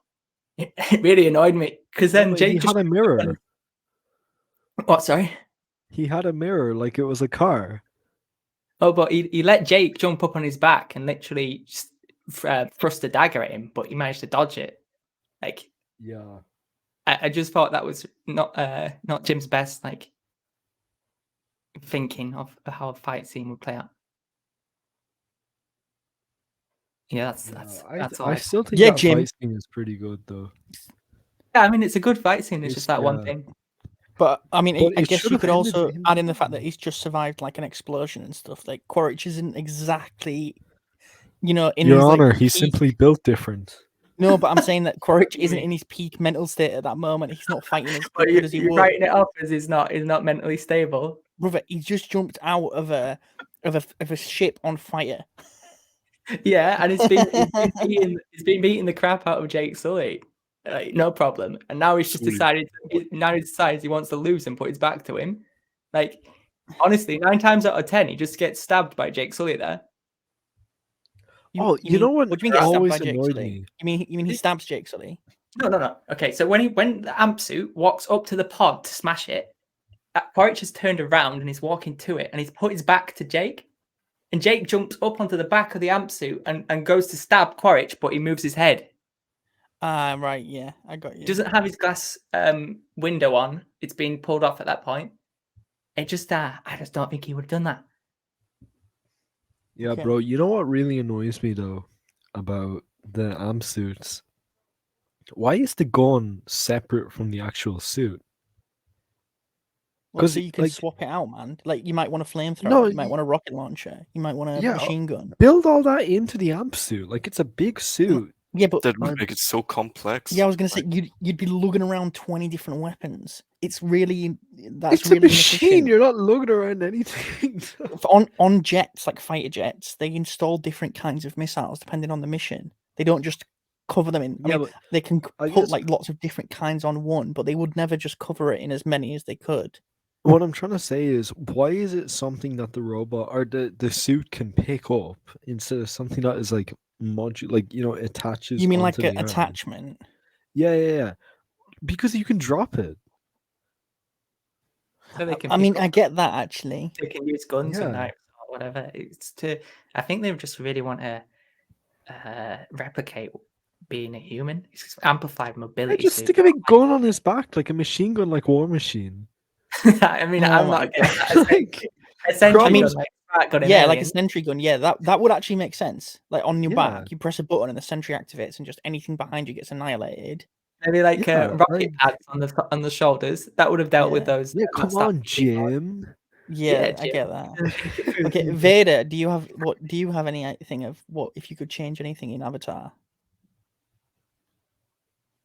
It really annoyed me because then But Jake he just had a mirror. what? Sorry. He had a mirror like it was a car. Oh, but he let Jake jump up on his back and literally just, thrust a dagger at him, but he managed to dodge it. Like Yeah. I just thought that was not Jim's best like thinking of how a fight scene would play out. Yeah, that's all. I still think Yeah, that Jim. fight scene is pretty good though. Yeah, I mean it's a good fight scene. It's It's- just that one yeah. thing. But I mean, But I it guess should you have could ended also with him add in the fact that dying. he's just survived like an explosion and stuff. Like Quaritch isn't exactly, in Your his Honor, like, he's peak- simply built different. No, but I'm saying that Quaritch isn't mean? in his peak mental state at that moment. He's not fighting as But good as he you're would. writing it off as he's not mentally stable. Brother, he just jumped out of a ship on fire. Yeah, and he's been beating the crap out of Jake Sully. Like, no problem. And now he's just Sully. decided now he decides he wants to lose and put his back to him. Like, honestly, 9 times out of 10, he just gets stabbed by Jake Sully there. Oh, you know what What do you mean get stabbed always by Jake annoyed Sully? me? You mean he stabs Jake Sully? No. Okay, so when the amp suit walks up to the pod to smash it, Quaritch has turned around and he's walking to it and he's put his back to Jake. And Jake jumps up onto the back of the amp suit and goes to stab Quaritch, but he moves his head. Right, yeah, I got you. He doesn't have his glass window on. It's been pulled off at that point. It just, I just don't think he would have done that. Yeah, Okay. bro. You know what really annoys me though about the amp suits? Why is the gun separate from the actual suit? Well, 'cause, so you can like- swap it out, man. Like you might want a flamethrower, No, you might want a rocket launcher, you might want a Yeah, machine gun. Build all that into the amp suit. Like it's a big suit. Yeah, but That would make it so complex. yeah, I was gonna say Like, you'd be lugging around 20 different weapons. It's really that's It's a really machine. inefficient. You're not lugging around anything. On jets, like fighter jets, they install different kinds of missiles depending on the mission. They don't just cover them in. I Yeah, mean, but they can I put guess- like lots of different kinds on one, but they would never just cover it in as many as they could. What I'm trying to say is, why is it something that the robot or the suit can pick up instead of something that is like like attaches? You mean like onto an the arm? attachment? Yeah. Because you can drop it. So they can I mean, pick I up- get that actually. they can use guns Yeah. and knives or whatever. I think they just really want to replicate being a human. It's amplified Yeah, mobility. just so stick a big gun on his back, like a machine gun, like War Machine. I mean, Oh I'm my not against that. Like, Essentially, I mean, yeah, like a sentry gun. Yeah, that would actually make sense. Like on your Yeah. back, you press a button and the sentry activates, and just anything behind you gets annihilated. maybe like Yeah, rocket like- pads on the shoulders. That would have dealt with Yeah. those. yeah, that come stuff on, pretty hard. Jim. Yeah, I Jim. get that. Okay, Vader, do you have anything of what if you could change anything in Avatar?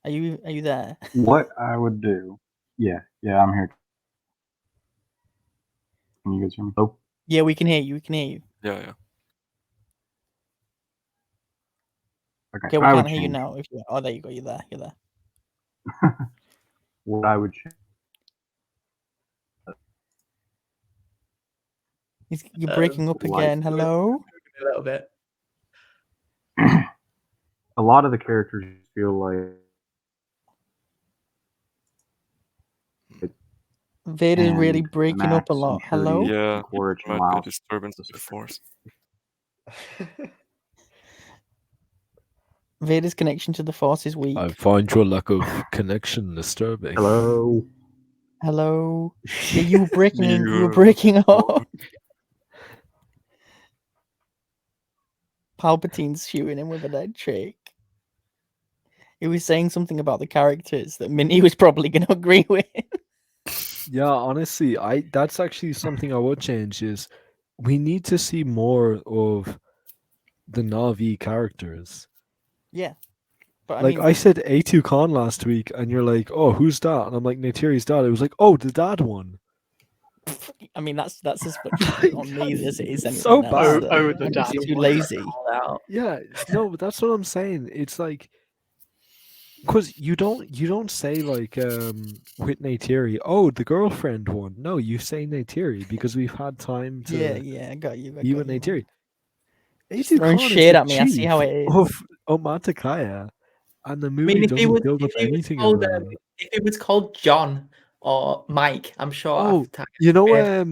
Are you there? What I would do? Yeah, I'm here. Can you guys hear me? Oh, Yeah, we can hear you. We can hear you. yeah. okay. Okay, we I would can't hear you change- now. Oh, there you go. You're there. You're there. What I would change. You're breaking up like- again. Hello. A little bit. A lot of the characters feel like Vader's really and breaking up a Max lot. and Hello. Shuri. Yeah, Quaritch and might be a Lao. disturbance of the force. Vader's connection to the Force is weak. I find your lack of connection disturbing. Hello. Hello. Yeah, you were breaking. You were You're breaking up. bored. Palpatine's shooting him with an electric. He was saying something about the characters that Minnie was probably going to agree with. Yeah, honestly, that's actually something I would change is we need to see more of the Na'vi characters. Yeah. But Like I said A2 Khan last week and you're like, "Oh, who's that?" And I'm like, "Neytiri's dad." It was like, "Oh, the dad one." I mean, that's as much on me as it is anything So else. bad. though. Oh, the I'm dad just too one. lazy. Called out. Yeah, no, but that's what I'm saying. It's like because you don't say like with Neytiri, "Oh, the girlfriend one." No, you say Neytiri because we've had time to Yeah, I got you. you and Neytiri. Just A2 throwing Khan is shade the at me, I see how chief it is. Of Omatakaya, and the I movie mean, if doesn't build up it was anything called, around it. if it was called John or Mike, I'm sure. Oh, I've tagged You know, Better.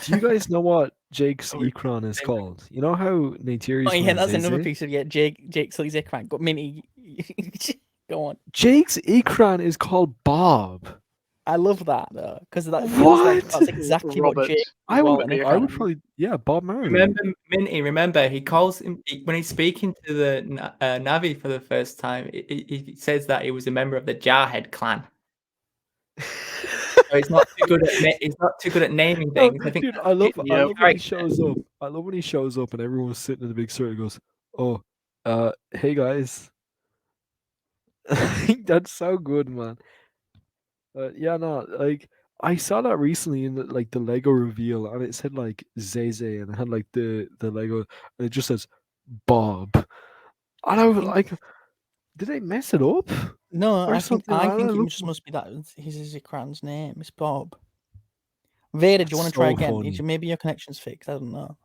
do you guys know what Jake's Ekron is called? You know how Neytiri's Oh yeah, one that's is another Zeze? piece of Jake Sully's Ekran. Got Minnie. Go on. Jake's Ekron is called Bob. I love that though, because that What? that's exactly what Robert. Jake. I well, would, an I would Ekran. probably, Bob Marley. Remember, he calls him when he's speaking to the Navi for the first time. He says that he was a member of the Jarhead clan. So he's not too good at naming No, things. I think dude, I love you when know, he character. shows up. I love when he shows up and everyone's sitting in the big circle and goes, "Oh, hey guys." That's so good, man. Yeah, no, like I saw that recently in the Lego reveal, and it said like Zeze, and it had like the Lego, and it just says Bob, and I was like, did they mess it up? No, Or I think something like that, it look- just must be that his Ikran's name. It's Bob. Vader, do you want to try So again? funny. Maybe your connection's fixed. I don't know.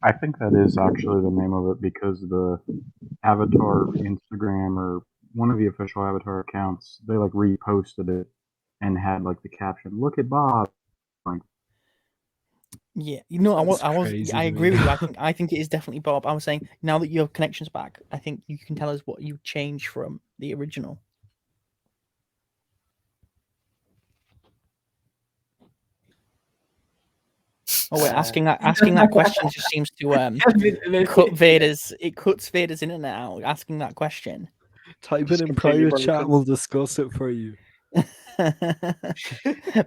I think that is actually the name of it because the Avatar Instagram or one of the official Avatar accounts, they like reposted it and had like the caption, "Look at Bob." Like, Yeah, That's crazy I to agree me. with you. I think it is definitely Bob. I was saying now that your connection's back, I think you can tell us what you changed from the original. Oh wait, asking that question just seems to cut Vader's. It cuts Vader's internet out. Asking that question. Type it Just in completely private chat. broken. We'll discuss it for you.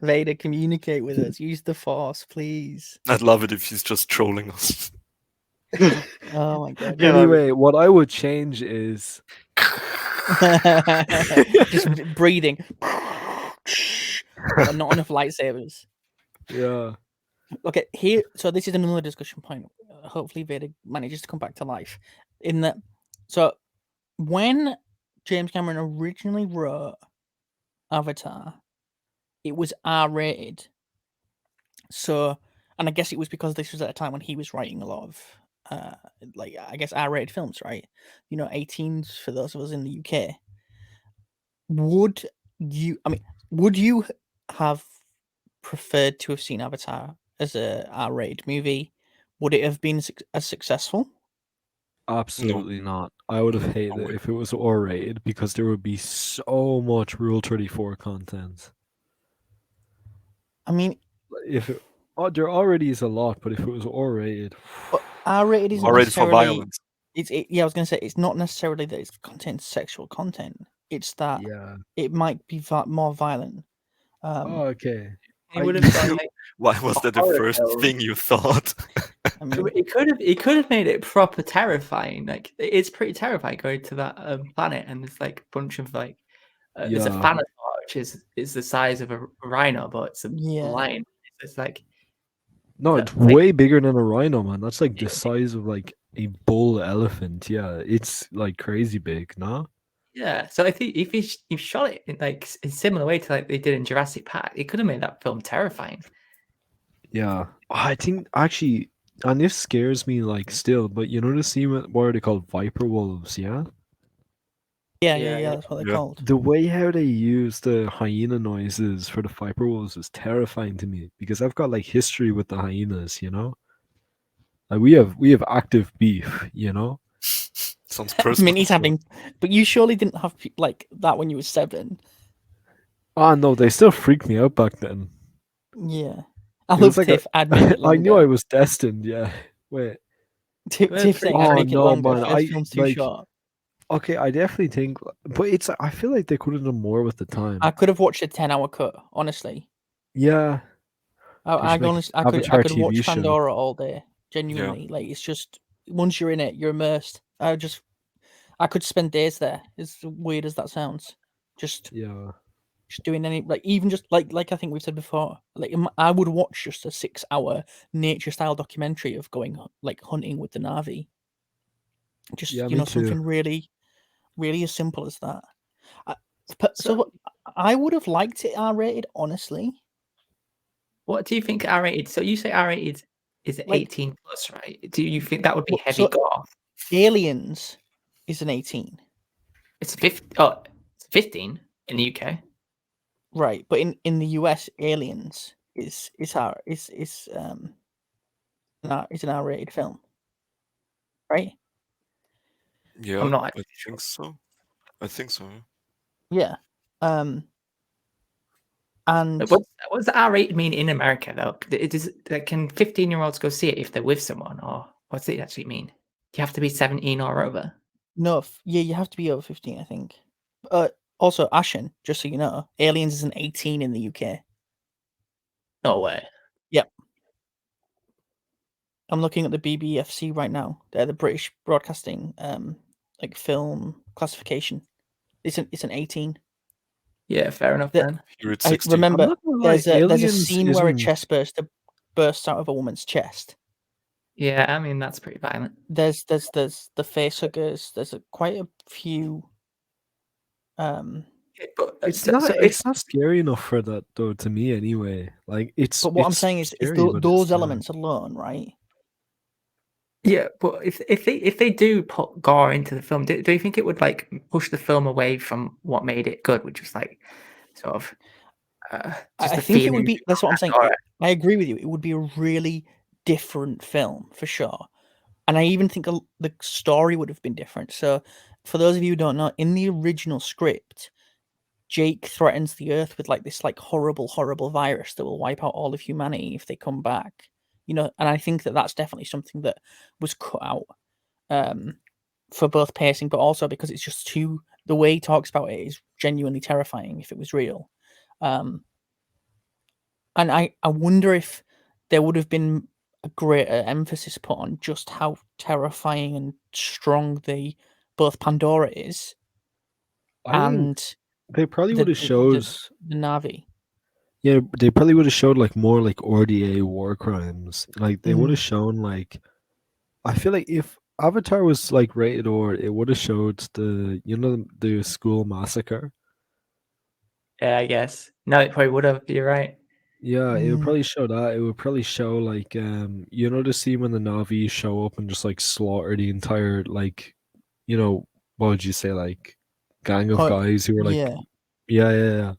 Vader, communicate with us. Use the Force, please. I'd love it if he's just trolling us. Oh my god. Yeah, Anyway, what I would change is Just breathing. But not enough lightsabers. yeah. Okay, here. So this is another discussion point. Hopefully, Vader manages to come back to life. In that, so when James Cameron originally wrote Avatar, it was R-rated. So, and I guess it was because this was at a time when he was writing a lot of, like I guess R-rated films, right? 18s for those of us in the UK. Would you have preferred to have seen Avatar as a R-rated movie? Would it have been as successful? Absolutely not. I would have hated it way. if it was R-rated because there would be so much Rule 34 content. I mean, If it, there already is a lot, but if it was R-rated, but R-rated isn't Already for necessarily. violence. Yeah, I was going to say it's not necessarily that it's contains sexual content. It's that yeah. it might be more violent. Oh, okay. It would have gone, like, Why was that the horror first film. thing you thought? I mean, it could have made it proper terrifying. Like it's pretty terrifying going to that planet, and there's like a bunch of like there's a Yeah. Thanatar, which is the size of a rhino, but it's a Yeah. lion. It's like No, that it's thing- way bigger than a rhino, man. That's like Yeah. the size of like a bull elephant. Yeah, it's like crazy big, no? yeah. So I think if you shot it in like in similar way to like they did in Jurassic Park, it could have made that film terrifying. Yeah. I think actually, and this scares me like still, but you know the scene what are they called? Viper wolves, yeah? yeah, that's what they're Yeah. called. The way how they use the hyena noises for the viper wolves is terrifying to me because I've got like history with the hyenas, you know? Like we have active beef, you know? Sounds I personal. mean, he's having, but you surely didn't have like that when you were 7. Ah no, they still freaked me out back then. Yeah, I It love was like a- Tiff admitting it I knew I longer. was destined, yeah. Wait. Tiff Well, saying pretty- I'd Oh, make it no, longer. man, First I- film's too like- short. Okay, I definitely think but I feel like they could have done more with the time. I could have watched a 10-hour cut, honestly. Yeah. I should make honestly, I Avatar could watch TV show. Pandora all day. Genuinely, like it's just once you're in it, you're immersed. I could spend days there. As weird as that sounds, just Yeah. doing any like even just like I think we've said before. Like I would watch just a 6-hour nature style documentary of going like hunting with the Na'vi. Just Yeah, me too. something really, really as simple as that. So I would have liked it R-rated, honestly. What do you think R-rated? So you say R-rated is Like- 18 plus, right? Do you think that would be Well, heavy so- gore? Aliens is an 18, It's 15 in the UK. right? But in the US, Aliens is an R-rated film, right? Yeah, not- I think so. I think so. Yeah. And What's the R-rated mean in America though? It is like, can 15-year-olds go see it if they're with someone, or what's it actually mean? Do you have to be 17 or over? no, you have to be over 15, I think. Also, Ashen, just so you know, Aliens is an 18 in the UK. No way. I'm looking at the BBFC right now. They're the British Broadcasting like film classification. It's an 18. Yeah, fair enough The- then. Here it's I 16. remember I'm not gonna lie, there's a Aliens scene where a isn't- chest bursts out of a woman's chest. Yeah, I mean that's pretty violent. There's the facehuggers. There's quite a few. But It's so, not. so It's not scary enough for that though. To me, anyway. Like it's. But what I'm it's saying is scary, but those it's not. elements alone, right? yeah, but if they do put gore into the film, do you think it would like push the film away from what made it good, which was like sort of just I the think it would feeling be. That's what I'm of saying. gore? I agree with you. It would be a really different film for sure, and I even think the story would have been different. So, for those of you who don't know, in the original script, Jake threatens the Earth with like this like horrible virus that will wipe out all of humanity if they come back. You know, and I think that that's definitely something that was cut out for both pacing, but also because it's just too. The way he talks about it is genuinely terrifying if it was real. And I wonder if there would have been a greater emphasis put on just how terrifying and strong both Pandora is I think and they probably would have showed. the Na'vi. Yeah, they probably would have showed like more like RDA war crimes. Like they would have shown like. I feel like if Avatar was like rated R, it would have showed the school massacre. Yeah, I guess. No, it probably would have. You're right. Yeah, it would probably show that. It would probably show like the scene when the Na'vi show up and just like slaughter the entire like, what would you say, like gang of guys who were like yeah.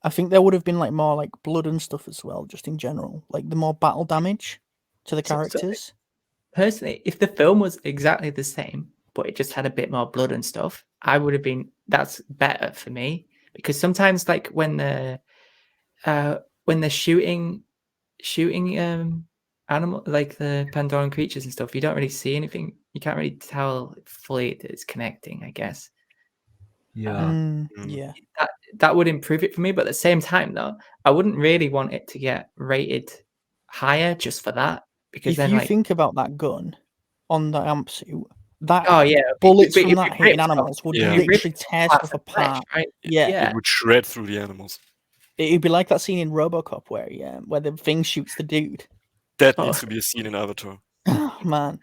I think there would have been like more like blood and stuff as well, just in general. Like the more battle damage to the characters. Personally, if the film was exactly the same, but it just had a bit more blood and stuff, I would have been. That's better for me because sometimes, like when they're shooting animal like the Pandoran creatures and stuff, you don't really see anything. You can't really tell fully that it's connecting. I guess. Yeah. Yeah. That would improve it for me, but at the same time, though, I wouldn't really want it to get rated higher just for that. Because if then, you like, think about that gun on the amp suit, that bullets from that hitting animals would literally tear stuff apart. Right? Yeah. It would shred through the animals. It'd be like that scene in RoboCop where the thing shoots the dude. That needs to be a scene in Avatar. Oh man.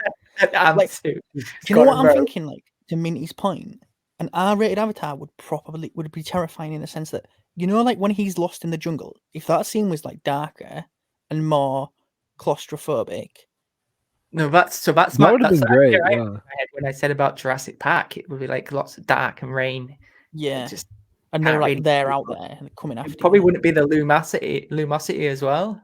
Like, do you know what I'm thinking? Like, to Minty's point, an R-rated Avatar would be terrifying in the sense that, like when he's lost in the jungle, if that scene was like darker and more claustrophobic. No, that would have been great. Right? Yeah. When I said about Jurassic Park, it would be like lots of dark and rain. Yeah, just and they're like they're out there and coming after. It probably wouldn't be the lumosity as well.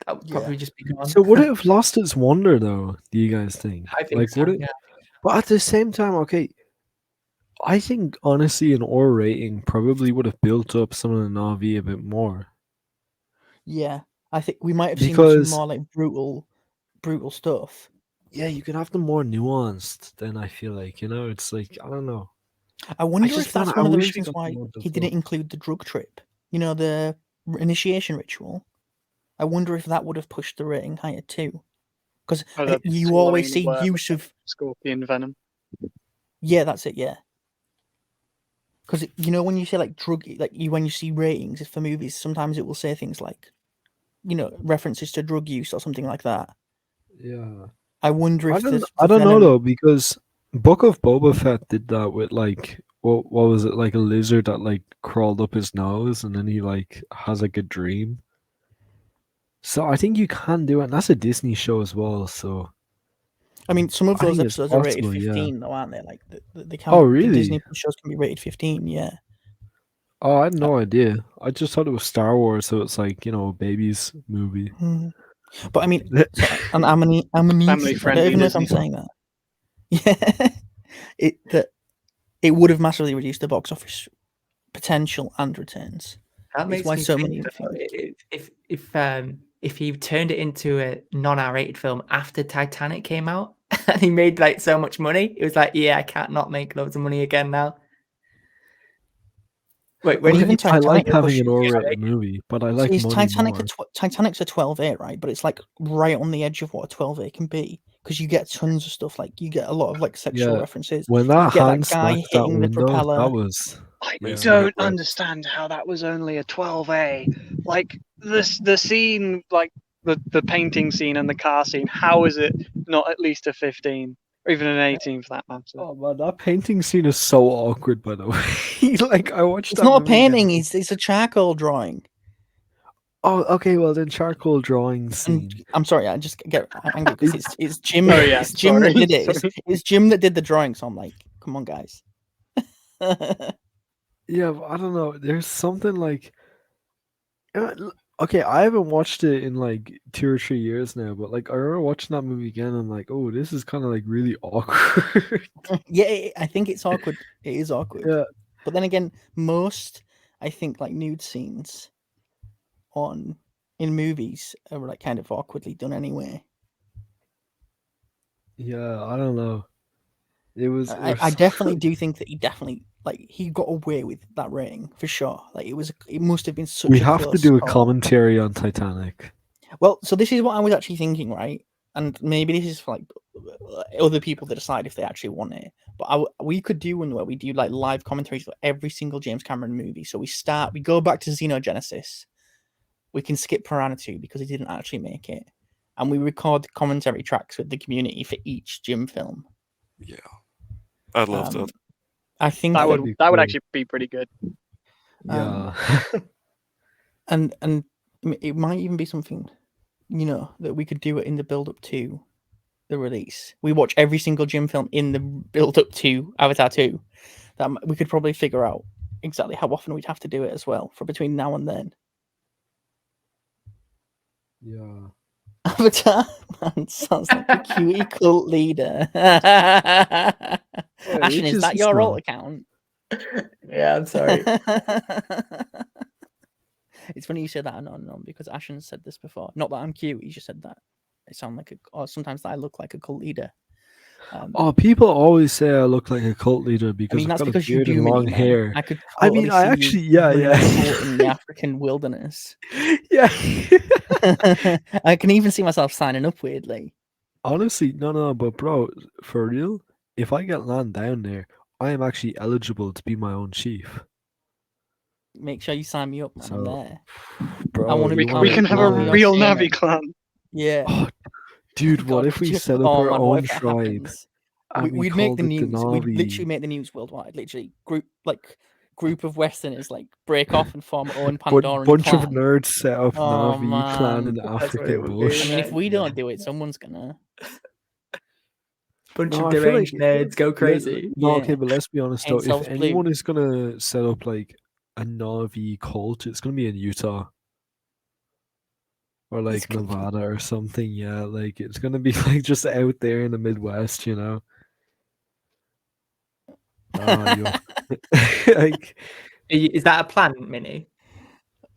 That would probably just be gone. So would it have lost its wonder though? Do you guys think? I think so, would it? Yeah. But at the same time, okay, I think honestly an R rating probably would have built up some of the Na'vi a bit more. Yeah, I think we might have seen some more like brutal stuff. Yeah, you can have them more nuanced. Then I feel like it's like I don't know. I wonder if that's one of the reasons why he didn't include the drug trip. The initiation ritual. I wonder if that would have pushed the rating higher too, because you always see use of scorpion venom. Yeah, that's it. Yeah, because when you say like drug, when you see ratings for movies, sometimes it will say things like, references to drug use or something like that. Yeah, I wonder if I don't know though, because Book of Boba Fett did that with like what was it, like a lizard that like crawled up his nose and then he like has like a dream. So I think you can do it, and that's a Disney show as well. So I mean, some of those episodes are rated 15, though, aren't they? Like they can. Oh, really? The Disney shows can be rated 15. Yeah. Oh, I had no idea. I just thought it was Star Wars, so it's like a baby's movie. But I mean, I'm family friendly. I don't even know if I'm saying that. Yeah, it would have massively reduced the box office potential and returns. That makes why me so think many. If he turned it into a non-R-rated film after Titanic came out and he made like so much money, it was like, yeah, I can't not make loads of money again now. Wait, when even I like having an R-rated movie, but I like money more. Titanic's a 12A, right? But it's like right on the edge of what a 12A can be, because you get tons of stuff. Like you get a lot of like sexual references. When that hand guy smashed hitting that the window, propeller. that was. I don't understand how that was only a 12A. Like the scene, like the painting scene and the car scene. How is it not at least a 15 or even an 18 for that matter? Oh man, that painting scene is so awkward. By the way, like I watched. It's that not a movie again. painting. It's a charcoal drawing. Oh, okay. Well, then charcoal drawing And scene. I'm sorry, I just get angry because it's Jim. Oh, yeah, It's Jim that sorry, did it. sorry. It's Jim that did the drawing. So I'm like, come on, guys. Yeah, but I don't know. There's something like. Okay, I haven't watched it in like 2 or 3 years now, but like I remember watching that movie again. And I'm like, oh, this is kind of like really awkward. Yeah, I think it's awkward. It is awkward. Yeah. But then again, most I think like nude scenes in movies are like kind of awkwardly done anyway. Yeah, I don't know. It was. I definitely do think that he got away with that rating for sure. Like it must have been such. We a have to close do a call. commentary on Titanic. Well, so this is what I was actually thinking, right? And maybe this is for like other people to decide if they actually want it. But we could do one where we do like live commentaries for every single James Cameron movie. So we go back to Xenogenesis. We can skip Piranha 2 because he didn't actually make it, and we record commentary tracks with the community for each Jim film. Yeah, I'd love that. I think That That'd would be that would cool. actually be pretty good. Yeah. and it might even be something, that we could do it in the build up to the release. We watch every single Jim film in the build up to Avatar 2. That we could probably figure out exactly how often we'd have to do it as well for between now and then. Yeah. Avatar man sounds like a cutie cult leader. Ashen, which is is that this your now? alt account? Yeah, I'm sorry. It's funny you say that anon because Ashen said this before. Not that I'm cute, he just said that. I sound like or sometimes I look like a cult leader. Oh, people always say I look like a cult leader I because mean, I've that's got a because you beard do and long man. hair. I could I mean, totally I see you actually, yeah. running out in the African wilderness. Yeah. I can even see myself signing up weirdly. Honestly, no, but bro, for real, if I get land down there, I am actually eligible to be my own chief. Make sure you sign me up, man. I'm So, there. bro, wanna We be can, part we of can the have a Navi real Oceania. Navi clan. Yeah. Oh, dude, what God, if could we you- set up oh, our man, what own if that tribe? happens? And We'd make called the it news. We'd literally Navi? make the news worldwide. Literally, group of Westerners like break off and form their own Pandoran bunch clan. of nerds set up Oh, Navi clan in man. the That's what African it would be, bush. I mean, if man. we don't do it, someone's gonna. Bunch No, of I feel like deranged nerds go crazy. No, Yeah. okay, but let's be honest though. Ain't If selves anyone blue. is gonna set up like a Navi cult, it's gonna be in Utah or like gonna be- Nevada or something. Yeah, like it's gonna be like just out there in the Midwest, you know. Like, Is that a plan, Minnie?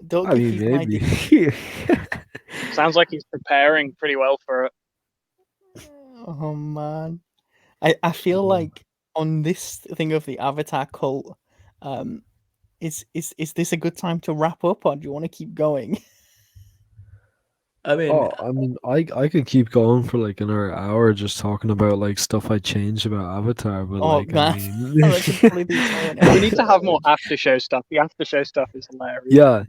Don't I give mean, people maybe. ideas. Sounds like he's preparing pretty well for it. Oh man, I feel Yeah. like on this thing of the Avatar cult, is this a good time to wrap up, or do you want to keep going? I mean, Oh, I mean, I could keep going for like another hour just talking about like stuff I changed about Avatar, but Oh, like, man. I mean, That should probably be going We need to have more after show stuff. The after show stuff is hilarious. yeah.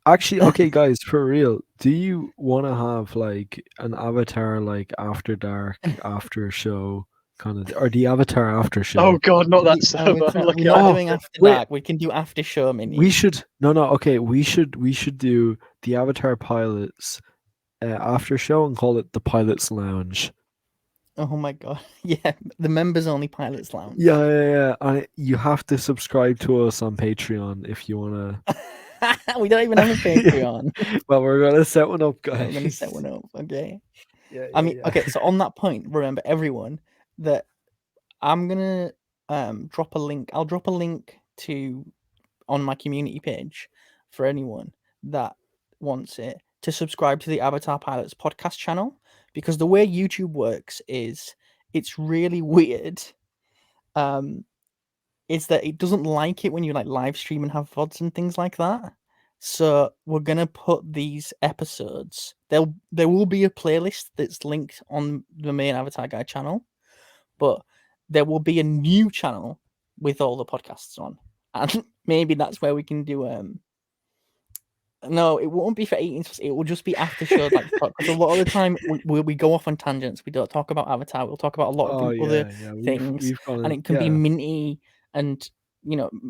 Actually, okay, guys, for real, do you want to have like an Avatar like after dark after show kind of, or the Avatar after show? Oh god, not that The server. Avatar- Look we're at not it. doing after wait. dark. We can do after show mini. We should okay. We should do the Avatar pilots after show and call it the Pilots Lounge. Oh my god! Yeah, the members only pilots lounge. Yeah. And you have to subscribe to us on Patreon if you wanna. We don't even have a Patreon. Well, we're gonna set one up, guys. We're gonna set one up. Okay. Yeah, I mean, okay. So on that point, remember everyone that I'm gonna drop a link. I'll drop a link on my community page for anyone that wants it to subscribe to the Avatar Pilots podcast channel, because the way YouTube works is it's really weird. Is that it doesn't like it when you like live stream and have VODs and things like that. So we're gonna put these episodes. There will be a playlist that's linked on the main Avatar Guide channel, but there will be a new channel with all the podcasts on, and maybe that's where we can do No, it won't be for 18s. It will just be after shows like because a lot of the time we go off on tangents. We don't talk about Avatar. We'll talk about a lot of Oh the other yeah, things, we've gone and in, it can be yeah. Minty and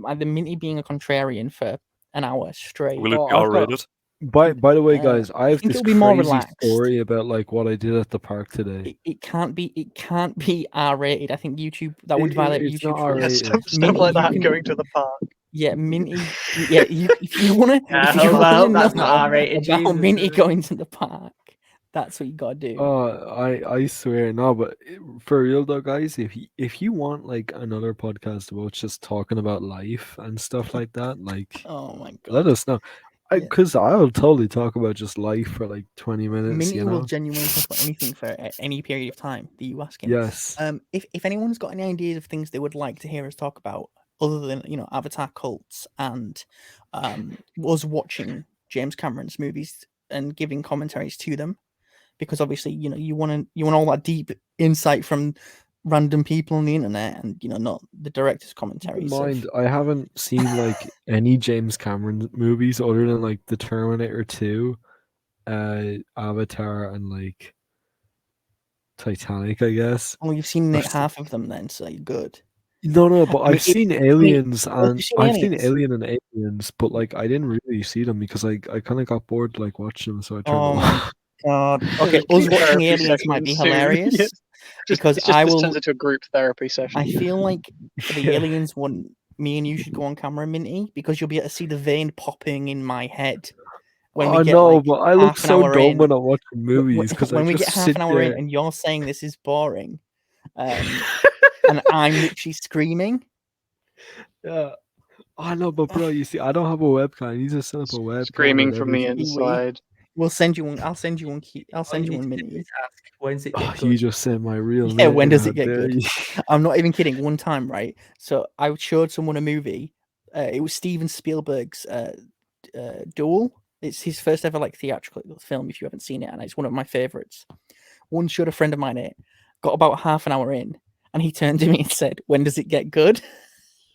either Minty being a contrarian for an hour straight. Will it Oh, be I've got- R-rated? By the way, guys, I have think this it'll be more crazy relaxed. story about like what I did at the park today. It can't be R-rated. I think YouTube that would violate it's YouTube not rules. Yeah, R-rated. stuff Minty, like you that can- going to the park. Yeah, Minty. Yeah, if you want to. Yeah, if you well, wanna that's know not R-rated, about Jesus, Minty is it? going to the park, that's what you gotta do. I swear no, but for real though, guys, if you want like another podcast about just talking about life and stuff like that, like Oh my god. let us know. Yeah. Because I'll totally talk about just life for like 20 minutes. Minty You will know? genuinely talk about anything for any period of time that you ask him. Yes. If anyone's got any ideas of things they would like to hear us talk about, other than Avatar cults and us watching James Cameron's movies and giving commentaries to them, because obviously you want all that deep insight from random people on the internet and not the director's Keep in commentaries. mind, I haven't seen like any James Cameron movies other than like the Terminator 2, Avatar, and like Titanic, I guess. Well, you've seen I've se- half of them then, so you're good. No, but I mean, I've seen Aliens oh, and you've seen I've seen Aliens? Alien and Aliens, but like I didn't really see them because I kind of got bored like watching them, so I turned Oh them my off. god. Okay, us watching Therapy Aliens might be session soon. hilarious. Yeah. Because this I just will. turns into a group therapy session. I feel like for the Yeah. Aliens one, me and you should go on camera, Minty, because you'll be able to see the vein popping in my head when we I get know, like but I look half an so hour dumb in. when I'm watching movies because I when we just get half sit an hour in there. and you're saying this is boring, and I'm literally screaming. Yeah. I know, but bro, you see, I don't have a webcam. I need to set up a webcam. Screaming and from the everything. inside. We'll send you one. I'll send you one. I'll All send you need one, to do Minty. is ask, when's it Oh, get you good? just said my real Yeah, name. when does how it get dare good? you. I'm not even kidding. One time, right? So I showed someone a movie. It was Steven Spielberg's Duel. It's his first ever like theatrical film. If you haven't seen it, and it's one of my favorites. One showed a friend of mine it. Got about half an hour in, and he turned to me and said, "When does it get good?"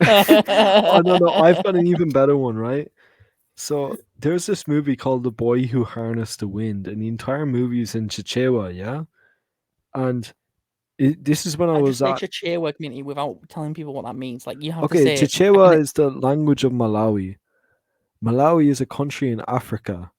Oh no, I've got an even better one, right? So there's this movie called The Boy Who Harnessed the Wind, and the entire movie is in Chichewa, yeah. And this is when I I was just say at. chair work, Minty, without telling people what that means. Like you have Okay, to say. Chichewa is the language of Malawi. Malawi is a country in Africa.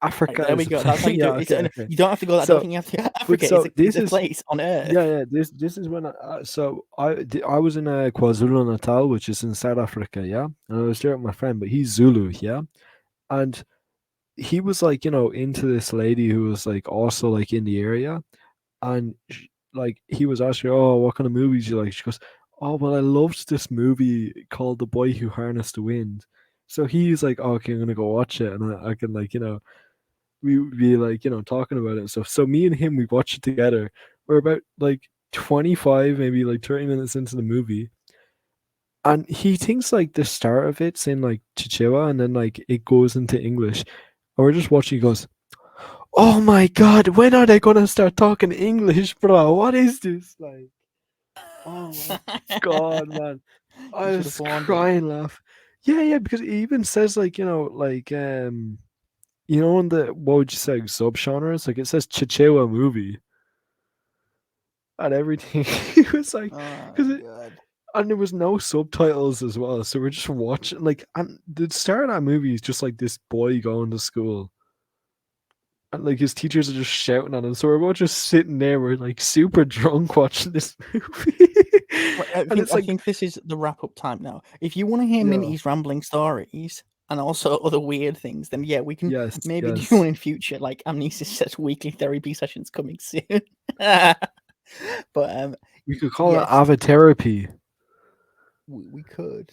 Africa There we is a go. That's how you do yeah, it. okay. You don't have to go that. I So- don't think you have to. Africa so is this a is- place on Earth. Yeah. This is when I was in KwaZulu Natal, which is in South Africa, yeah, and I was there with my friend, but he's Zulu, yeah, and he was like, into this lady who was like also like in the area, and like he was asking her, oh, what kind of movies you like? She goes, oh, well, I loved this movie called The Boy Who Harnessed the Wind. So he's like, oh, okay, I'm gonna go watch it, and I can like, we would be like, talking about it and stuff. So me and him, we watched it together. We're about like 25, maybe like 30 minutes into the movie. And he thinks like the start of it's in like Chichewa and then like it goes into English. And we're just watching, he goes, oh my god, when are they gonna start talking English, bro? What is this? Like, oh my god, man. I You was should've warned him. crying laugh. Yeah, because it even says like, in the what would you say subgenres? Like it says Chichewa movie and everything. It was like, Oh, 'cause it- God. and there was no subtitles as well, so we're just watching like, and the start of that movie is just like this boy going to school, and like his teachers are just shouting at him. So we're both just sitting there, we're like super drunk watching this movie. Well, And it's I like, think this is the wrap up time now. If you want to hear Yeah. Minty's rambling stories and also other weird things, then yeah, we can yes, maybe yes. do one in future. Like Amnesia says, weekly therapy sessions coming soon. But We could call yes. it Avatherapy. we could.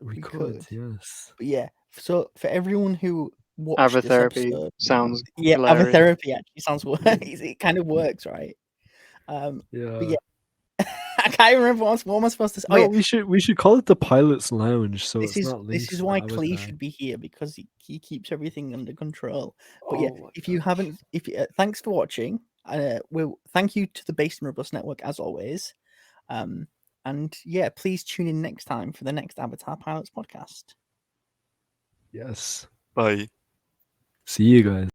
We We could, could. yes. But yeah, so for everyone who watched this Avatherapy episode, sounds yeah, hilarious. Avatherapy actually sounds it kind of works, right? Yeah. yeah, I can't remember what am I supposed to say. No, Oh yeah, we should call it the Pilot's Lounge, so this it's is not linked this is to why Avatar. Clee should be here because he keeps everything under control. But yeah, Oh my if you haven't, thanks for watching. Well, thank you to the Based and Robust Network as always. And yeah, please tune in next time for the next Avatar Pilots podcast. Yes. Bye. See you guys.